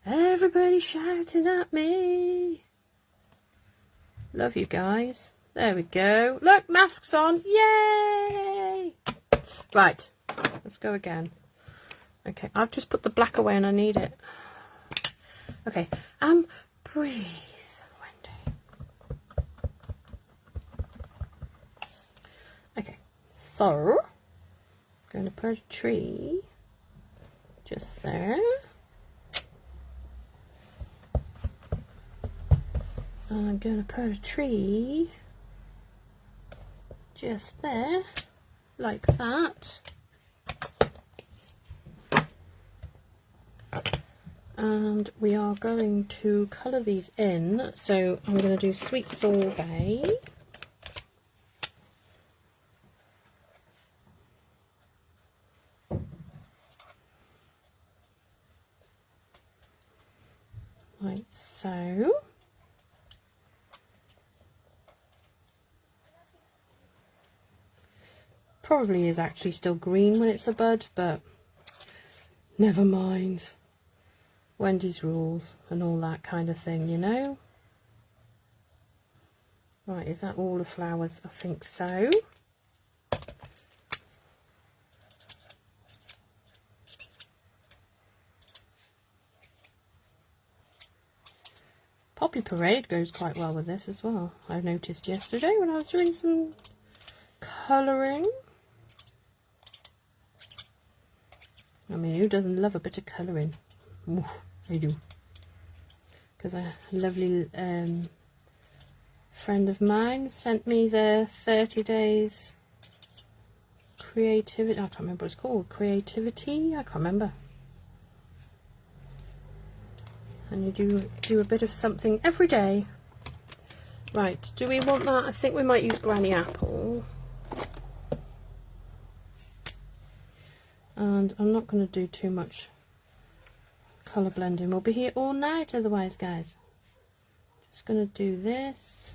Everybody shouting at me. Love you guys. There we go. Look, mask's on. Yay! Right, let's go again. Okay, I've just put the black away and I need it. Okay, breathe, Wendy. Okay, so I'm going to put a tree just there. And I'm going to put a tree just there, like that. And we are going to colour these in. So I'm going to do Sweet Sorbet. Like so. Probably is actually still green when it's a bud, but never mind. Wendy's rules and all that kind of thing, you know. Right, is that all the flowers? I think so. Poppy Parade goes quite well with this as well. I noticed yesterday when I was doing some colouring. I mean, who doesn't love a bit of colouring? Ooh, I do. Because a lovely friend of mine sent me the 30 days creativity. I can't remember what it's called. Creativity? I can't remember. And you do a bit of something every day. Right, do we want that? I think we might use Granny Apple. And I'm not going to do too much colour blending. We'll be here all night otherwise, guys. Just going to do this.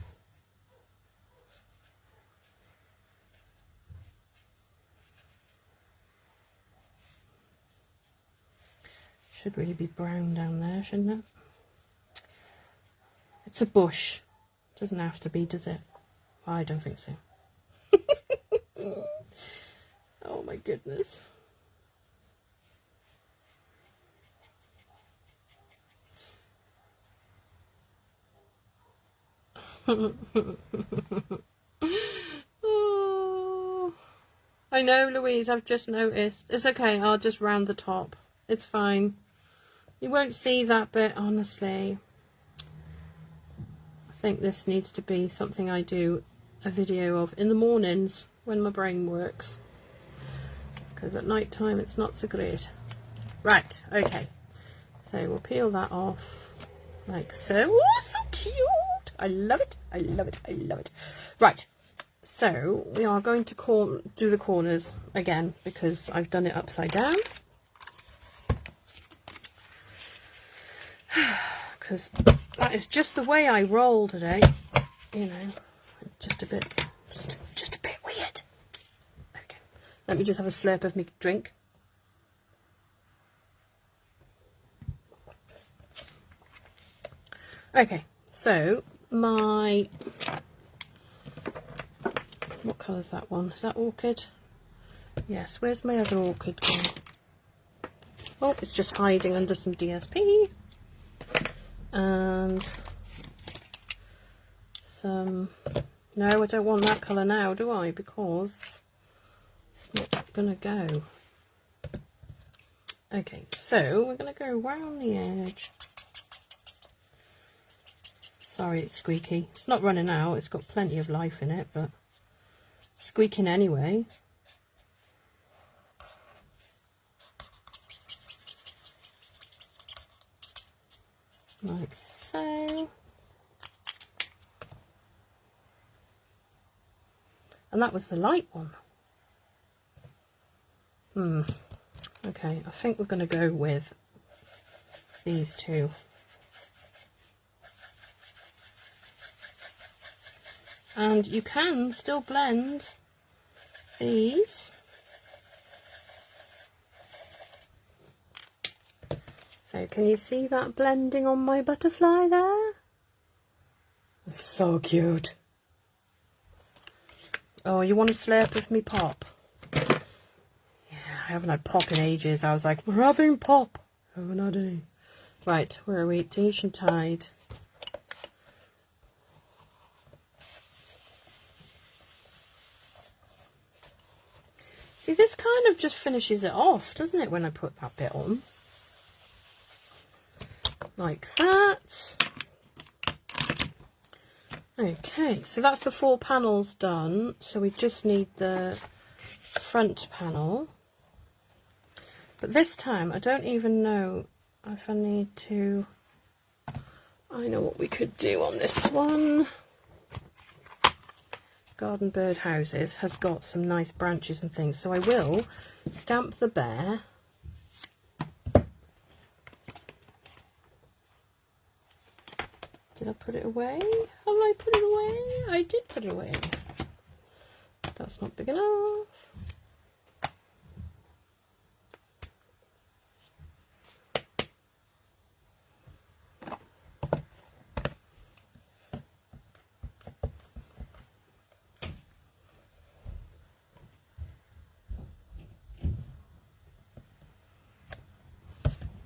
Should really be brown down there, shouldn't it? It's a bush. Doesn't have to be, does it? I don't think so. Oh my goodness. Oh, I know, Louise, I've just noticed. It's okay, I'll just round the top. It's fine. You won't see that bit, honestly. I think this needs to be something I do a video of in the mornings when my brain works. Because at night time it's not so great. Right, okay. So we'll peel that off like so. Oh, so cute! I love it, I love it, I love it. Right, so we are going to do the corners again because I've done it upside down. Because that is just the way I roll today. You know, just a bit weird. Okay, let me just have a slurp of my drink. Okay, so my, what colour is that one? Is that orchid? Yes, where's my other orchid gone? Oh, it's just hiding under some DSP. And some, no, I don't want that colour now, do I? Because it's not going to go. Okay, so we're going to go around the edge. Sorry, it's squeaky. It's not running out. It's got plenty of life in it, but squeaking anyway. Like so. And that was the light one. Okay, I think we're going to go with these two. And you can still blend these. So can you see that blending on my butterfly there? It's so cute. Oh, you want a slurp of me pop? Yeah, I haven't had pop in ages. I was like, we're having pop. Haven't had any. Right, where are we? Tahitian Tide. See, this kind of just finishes it off, doesn't it, when I put that bit on? Like that. Okay, so that's the 4 panels done. So we just need the front panel. But this time, I don't even know if I need to... I know what we could do on this one. Garden Bird Houses has got some nice branches and things, so I will stamp the bear Did I put it away? Have I put it away? I did put it away. That's not big enough.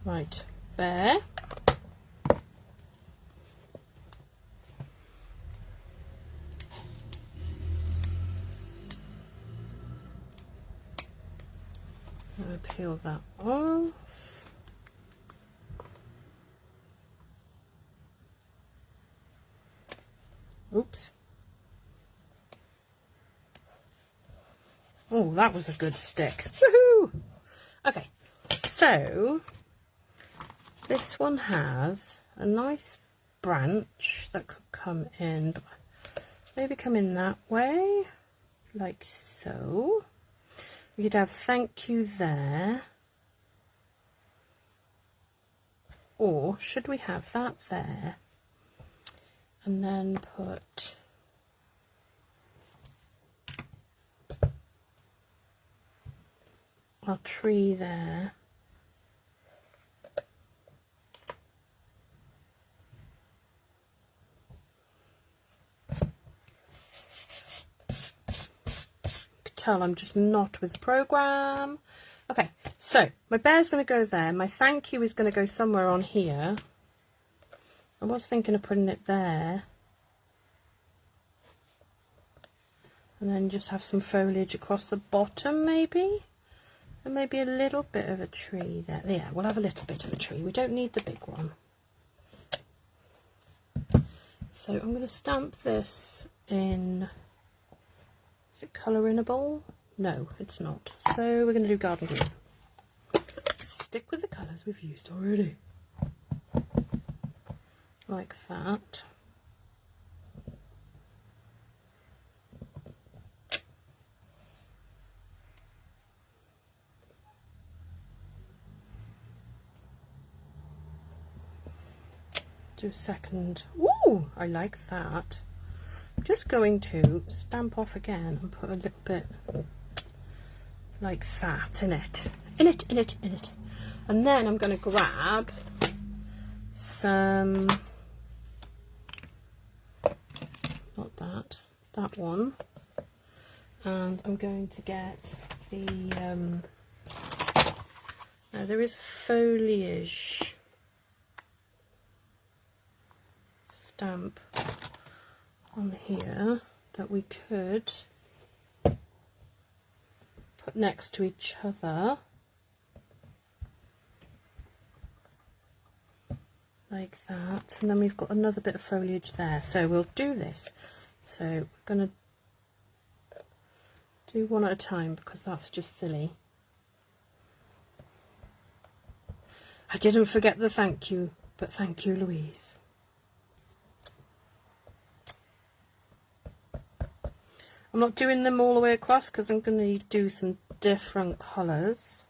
Right, there. I'm going to peel that off. Oops. Oh, that was a good stick. Woohoo! Okay, so this one has a nice branch that could come in, maybe come in that way, like so. We could have thank you there, or should we have that there and then put our tree there? Tell I'm just not with the program. Okay, so my bear's going to go there. My thank you is going to go somewhere on here. I was thinking of putting it there, and then just have some foliage across the bottom maybe, and maybe a little bit of a tree there. Yeah, we'll have a little bit of a tree. We don't need the big one. So I'm going to stamp this in. Is it colourable? No, it's not. So we're going to do garden green. Stick with the colours we've used already. Like that. Do a second. Ooh, I like that. I'm just going to stamp off again and put a little bit like that in it. In it. And then I'm going to grab some, not that, that one. And I'm going to get the, now there is foliage stamp on here that we could put next to each other like that, and then we've got another bit of foliage there. So we'll do this. So we're going to do one at a time because that's just silly. I didn't forget the thank you, but thank you, Louise. I'm not doing them all the way across because I'm going to do some different colours.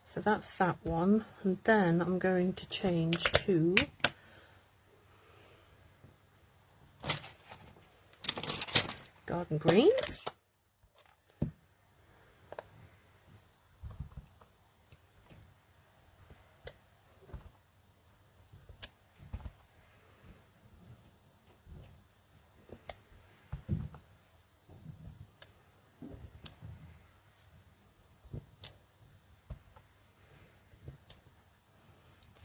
So that's that one, and then I'm going to change to garden green.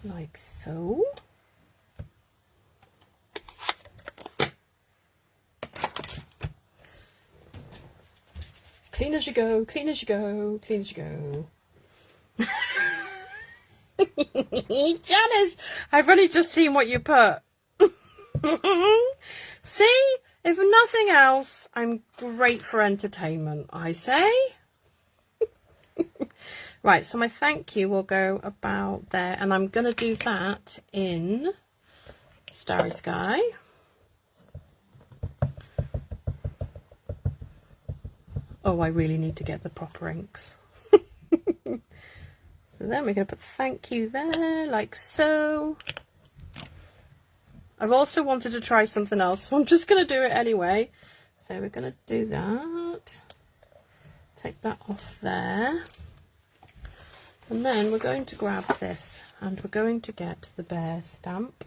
Like so. Clean as you go, clean as you go, clean as you go. Janice, I've only just seen what you put. See, if nothing else, I'm great for entertainment, I say. Right, so my thank you will go about there, and I'm going to do that in Starry Sky. Oh, I really need to get the proper inks. So then we're going to put thank you there, like so. I've also wanted to try something else, so I'm just going to do it anyway. So we're going to do that. Take that off there. And then we're going to grab this and we're going to get the bear stamp.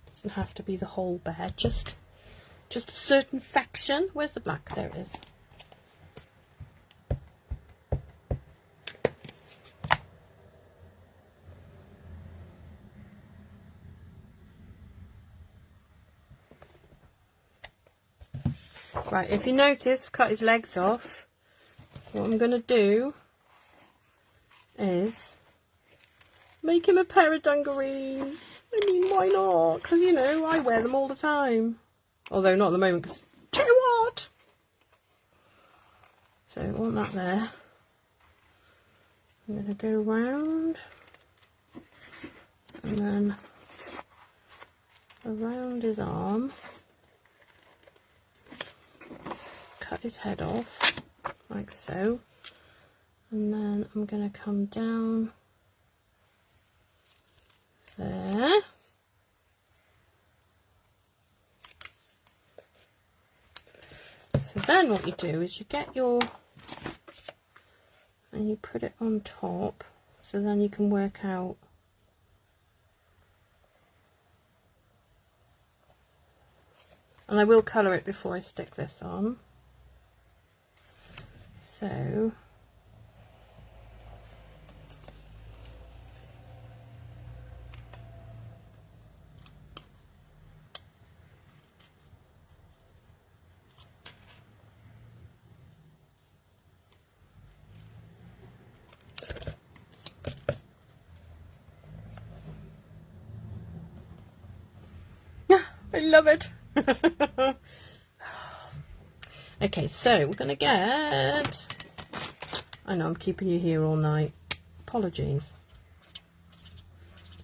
Doesn't have to be the whole bear, just a certain section. Where's the black? There it is. Right, if you notice, I've cut his legs off. What I'm going to do is make him a pair of dungarees. I mean, why not? Because, you know, I wear them all the time. Although not at the moment, because too hot. So I want that there. I'm going to go round. And then around his arm. Cut his head off. Like so, and then I'm going to come down there, so then what you do is you get your, and you put it on top, so then you can work out and I will colour it before I stick this on. So I love it. Okay, so we're going to get, I know I'm keeping you here all night, apologies,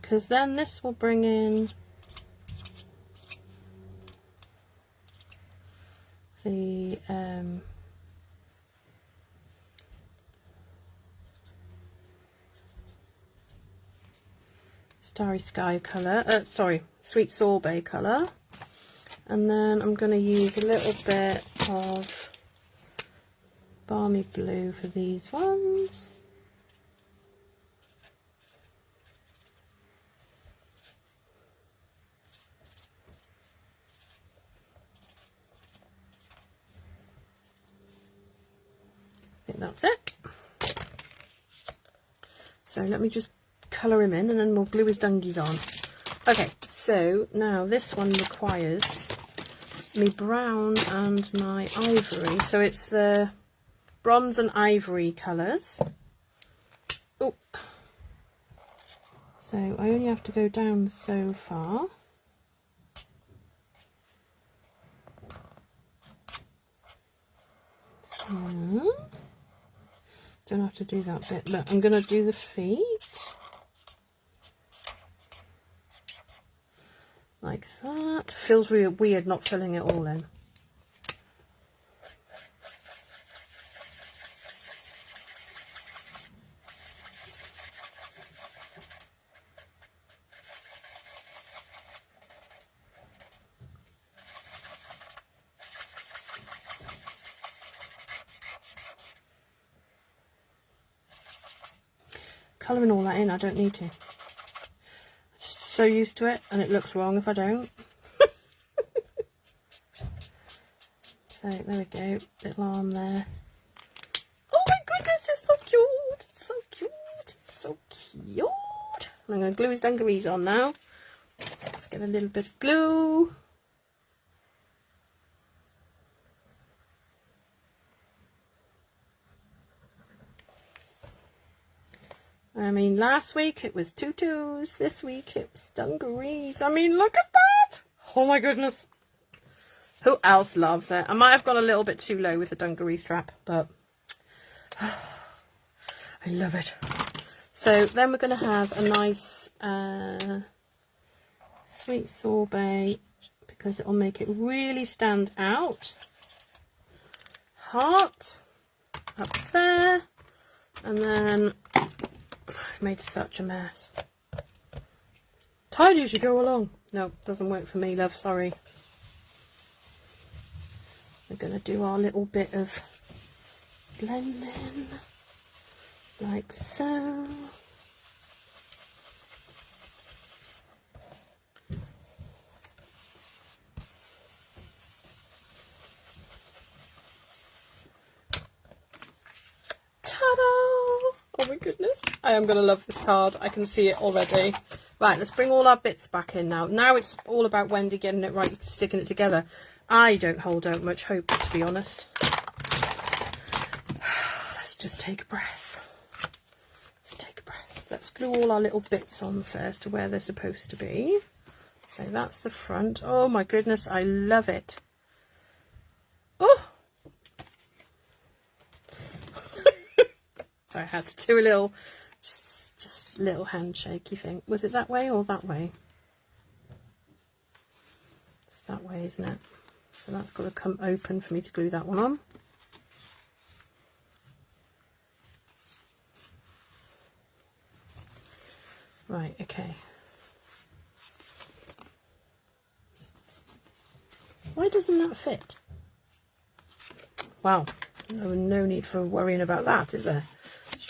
because then this will bring in the Starry Sky colour, sorry, Sweet Sorbet colour. And then I'm going to use a little bit of Balmy Blue for these ones. I think that's it. So let me just colour him in and then we'll glue his dungies on. Okay, so now this one requires me brown and my ivory, so it's the bronze and ivory colours. Oh, so I only have to go down so far. So don't have to do that bit. Look, I'm going to do the feet. Like that. Feels really weird not filling it all in. Colouring all that in, I don't need to. So used to it, and it looks wrong if I don't. So there we go, little arm there. Oh my goodness, it's so cute! It's so cute! It's so cute! I'm going to glue his dungarees on now. Let's get a little bit of glue. I mean, last week it was tutus, this week it was dungarees. I mean, look at that! Oh my goodness. Who else loves it? I might have gone a little bit too low with the dungaree strap, but I love it. So then we're going to have a nice sweet sorbet, because it will make it really stand out. Heart up there, and then I've made such a mess. tidy as you go along. No, doesn't work for me, love, sorry. We're going to do our little bit of blending, like so. Oh my goodness, I am going to love this card. I can see it already. Right, let's bring all our bits back in now. Now it's all about Wendy getting it right, sticking it together. I don't hold out much hope, to be honest. Let's just take a breath. Let's take a breath. Let's glue all our little bits on first to where they're supposed to be. So that's the front. Oh my goodness, I love it. Oh! I had to do a little, just a little handshake, you think. Was it that way or that way? It's that way, isn't it? So that's got to come open for me to glue that one on. Right, okay. Why doesn't that fit? Wow, no need for worrying about that, is there?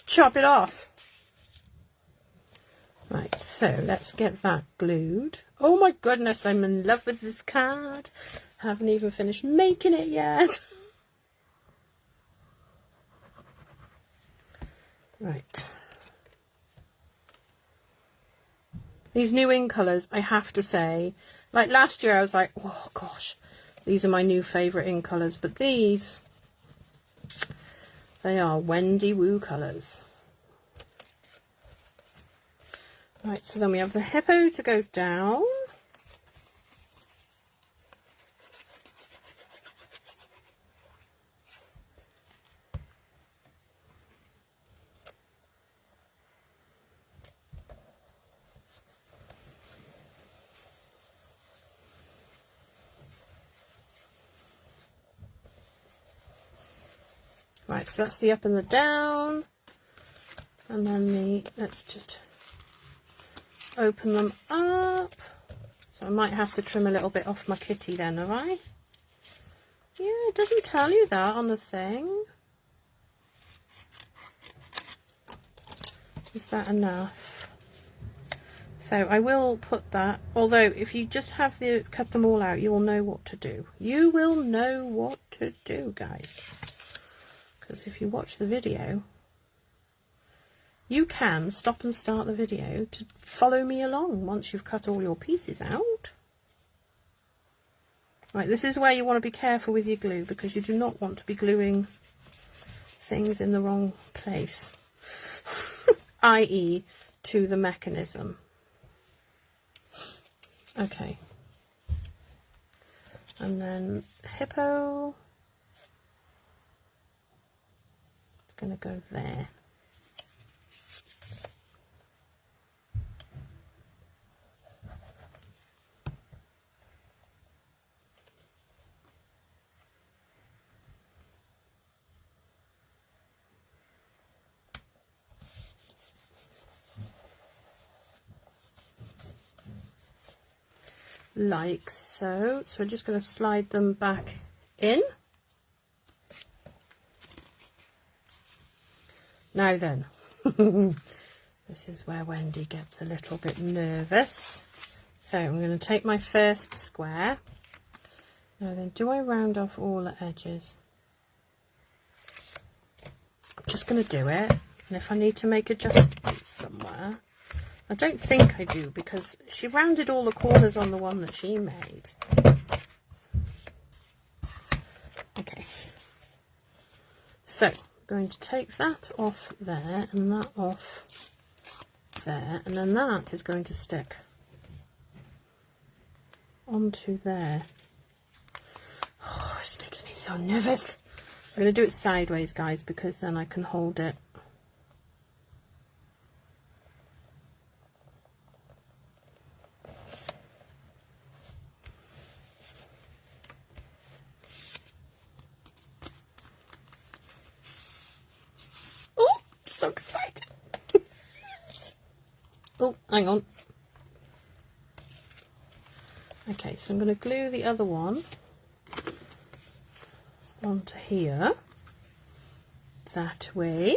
Chop it off. Right, so let's get that glued. Oh my goodness, I'm in love with this card. Haven't even finished making it yet. Right. These new in colours, I have to say, like last year I was like, oh gosh, these are my new favourite in colours, but these, they are Wendy Woo colours. Right, so then we have the hippo to go down. Right, so that's the up and the down. And then the, let's just open them up. So I might have to trim a little bit off my kitty then, have I? Yeah, it doesn't tell you that on the thing. Is that enough? So I will put that, although if you just have the cut them all out, you'll know what to do. You will know what to do, guys. Because if you watch the video, you can stop and start the video to follow me along once you've cut all your pieces out. Right, this is where you want to be careful with your glue, because you do not want to be gluing things in the wrong place, i.e. to the mechanism. Okay. And then hippo. It's going to go there. Like so. So we're just going to slide them back in. Now then, this is where Wendy gets a little bit nervous. So I'm going to take my first square. Now then, do I round off all the edges? I'm just going to do it. And if I need to make adjustments somewhere, I don't think I do, because she rounded all the corners on the one that she made. Okay. So, I'm going to take that off there and that off there, and then that is going to stick onto there. Oh, this makes me so nervous. I'm going to do it sideways, guys, because then I can hold it. So excited. Oh, hang on. Right, so I'm going to glue the other one onto here, that way.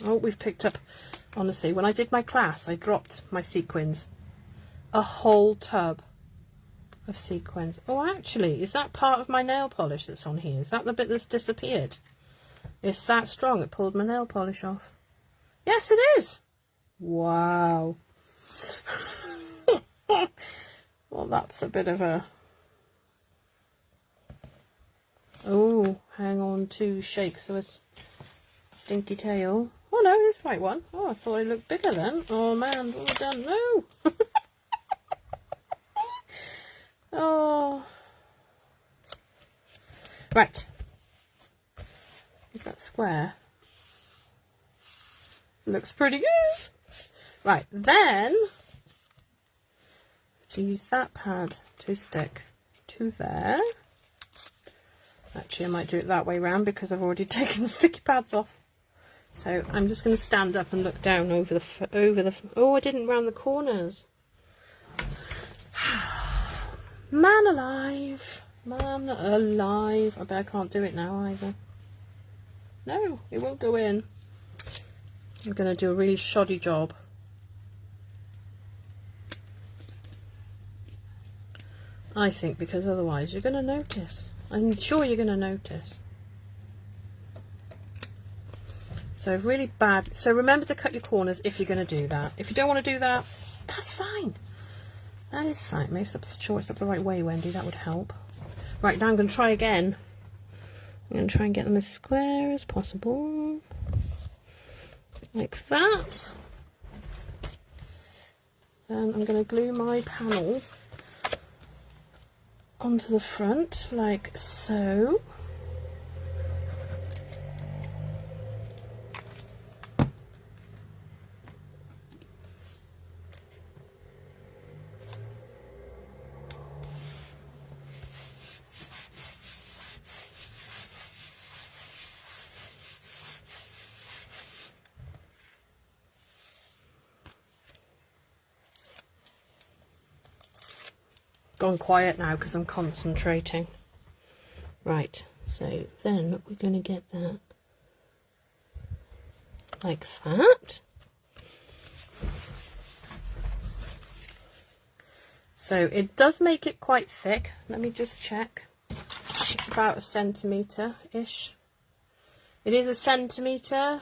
Oh, we've picked up, honestly, when I did my class, I dropped my sequins. A whole tub of sequins. Oh, actually, is that part of my nail polish that's on here? Is that the bit that's disappeared? It's that strong, it pulled my nail polish off. Yes, it is. Wow. Well, that's a bit of a... Oh, hang on to shakes of a stinky tail. Oh no, it's the right one. Oh, I thought it looked bigger then. Oh man, what have I done? No. Oh. Right. Is that square? Looks pretty good. Right, then use that pad to stick to there. Actually, I might do it that way round because I've already taken the sticky pads off. So I'm just going to stand up and look down over the. Oh, I didn't round the corners. Man alive, man alive. I bet I can't do it now either. No, it won't go in. I'm going to do a really shoddy job. I think, because otherwise you're going to notice. I'm sure you're going to notice. So really bad. So remember to cut your corners if you're going to do that. If you don't want to do that, that's fine. That is fine. Make sure it's up the right way, Wendy. That would help. Right, now I'm going to try again. I'm going to try and get them as square as possible. Like that. Then I'm going to glue my panel onto the front, like so. Gone quiet now because I'm concentrating. Right, so then we're going to get that like that. So it does make it quite thick. Let me just check. It's about 1 centimetre-ish. It is 1 centimetre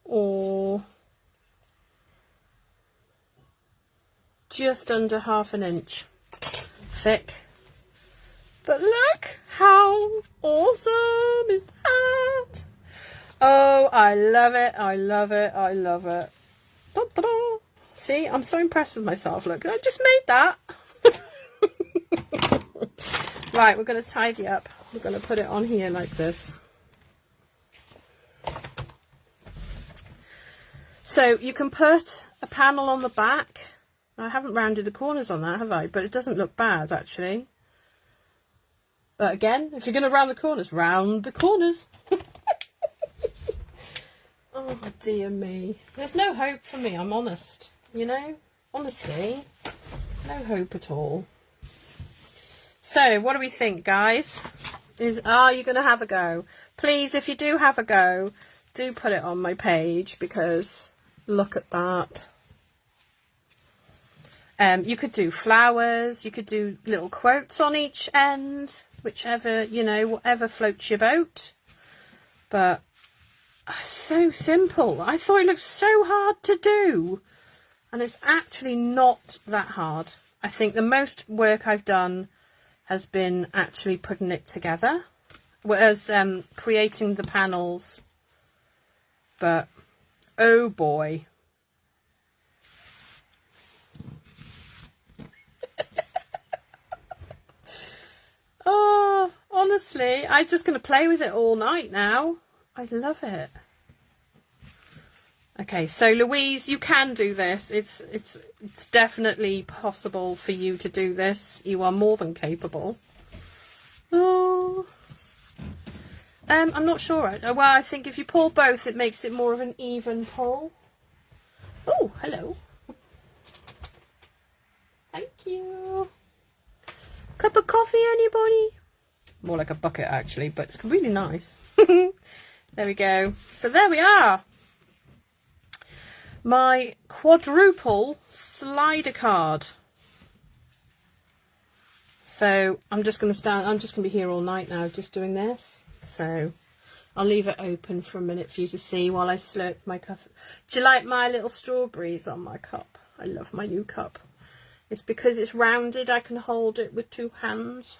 or just under ½ an inch thick. But look how awesome is that. Oh, I love it, I love it, I love it. Da, da, da. See, I'm so impressed with myself. Look, I just made that. Right, we're going to tidy up. We're going to put it on here like this. So you can put a panel on the back. I haven't rounded the corners on that, have I? But it doesn't look bad, actually. But again, if you're going to round the corners, round the corners. Oh, dear me. There's no hope for me, I'm honest. You know? Honestly, no hope at all. So, what do we think, guys? Are you going to have a go? Please, if you do have a go, do put it on my page, because look at that. You could do flowers, you could do little quotes on each end, whichever, you know, whatever floats your boat. But so simple. I thought it looked so hard to do, and it's actually not that hard. I think the most work I've done has been actually putting it together, whereas creating the panels. But oh boy. Oh, honestly, I'm just going to play with it all night now. I love it. Okay, so Louise, you can do this. It's definitely possible for you to do this. You are more than capable. Oh, I'm not sure. Well, I think if you pull both, it makes it more of an even pull. Oh, hello. you. Cup of coffee, anybody? More like a bucket, actually, but it's really nice. There we go. So there we are. My quadruple slider card. So I'm just going to be here all night now just doing this. So I'll leave it open for a minute for you to see while I slurp my cup. Do you like my little strawberries on my cup? I love my new cup. It's because it's rounded, I can hold it with 2 hands.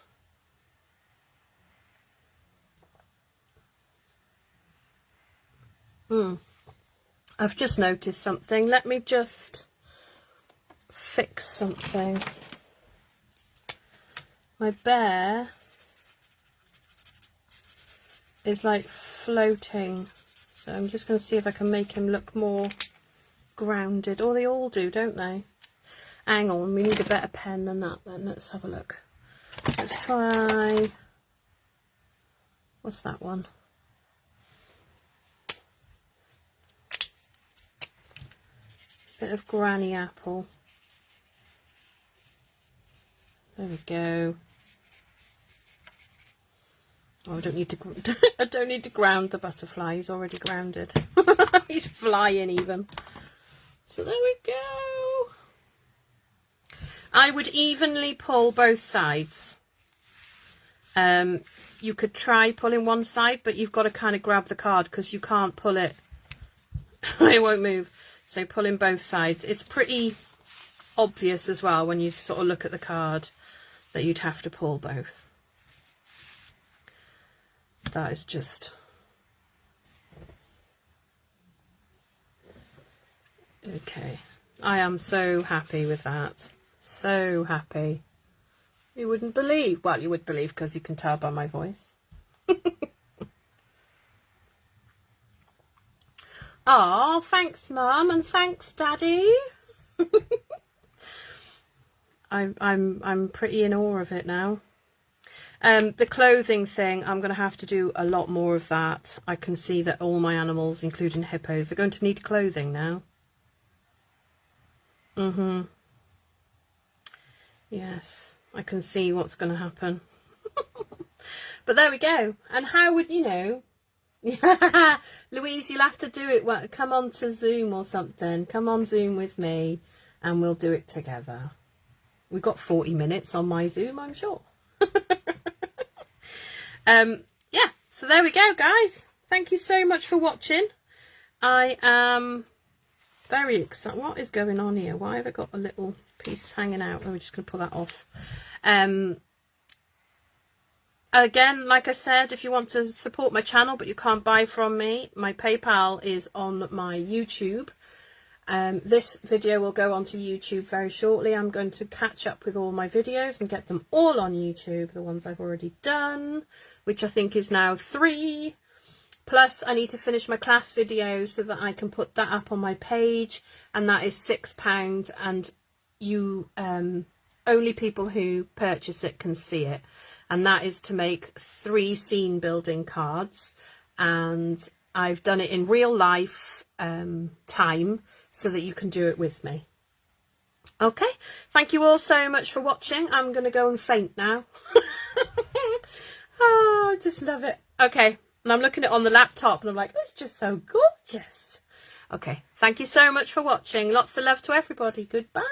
I've just noticed something. Let me just fix something. My bear is like floating, so I'm just going to see if I can make him look more grounded. Oh, they all do, don't they? Hang on, we need a better pen than that then. Let's have a look. Let's try, what's that one? Bit of granny apple. There we go. Oh, I don't need to. I don't need to ground the butterfly. He's already grounded. He's flying even. So there we go. I would evenly pull both sides. You could try pulling one side, but you've got to kind of grab the card because you can't pull it. It won't move. So pulling both sides. It's pretty obvious as well when you sort of look at the card that you'd have to pull both. That is just... okay. I am so happy with that. So happy. You wouldn't believe. Well, you would believe because you can tell by my voice. Oh, thanks, Mum, and thanks, Daddy. I'm pretty in awe of it now. The clothing thing, I'm going to have to do a lot more of that. I can see that all my animals, including hippos, are going to need clothing now. Yes, I can see what's going to happen. But there we go. And how would you know? Louise, you'll have to do it. Come on to Zoom or something. Come on Zoom with me and we'll do it together. We've got 40 minutes on my Zoom, I'm sure. Yeah, so there we go, guys. Thank you so much for watching. I am very excited. What is going on here? Why have I got a little piece hanging out? We're just going to pull that off. Again, like I said, if you want to support my channel but you can't buy from me, my PayPal is on my YouTube. This video will go onto YouTube very shortly. I'm going to catch up with all my videos and get them all on YouTube, the ones I've already done, which I think is now 3. Plus, I need to finish my class video so that I can put that up on my page, and that is £6, and you only people who purchase it can see it. And that is to make 3 scene building cards, and I've done it in real life time so that you can do it with me. Okay, thank you all so much for watching. I'm going to go and faint now. Oh, I just love it. Okay, and I'm looking at it on the laptop and I'm like, it's just so gorgeous. Okay, thank you so much for watching. Lots of love to everybody. Goodbye.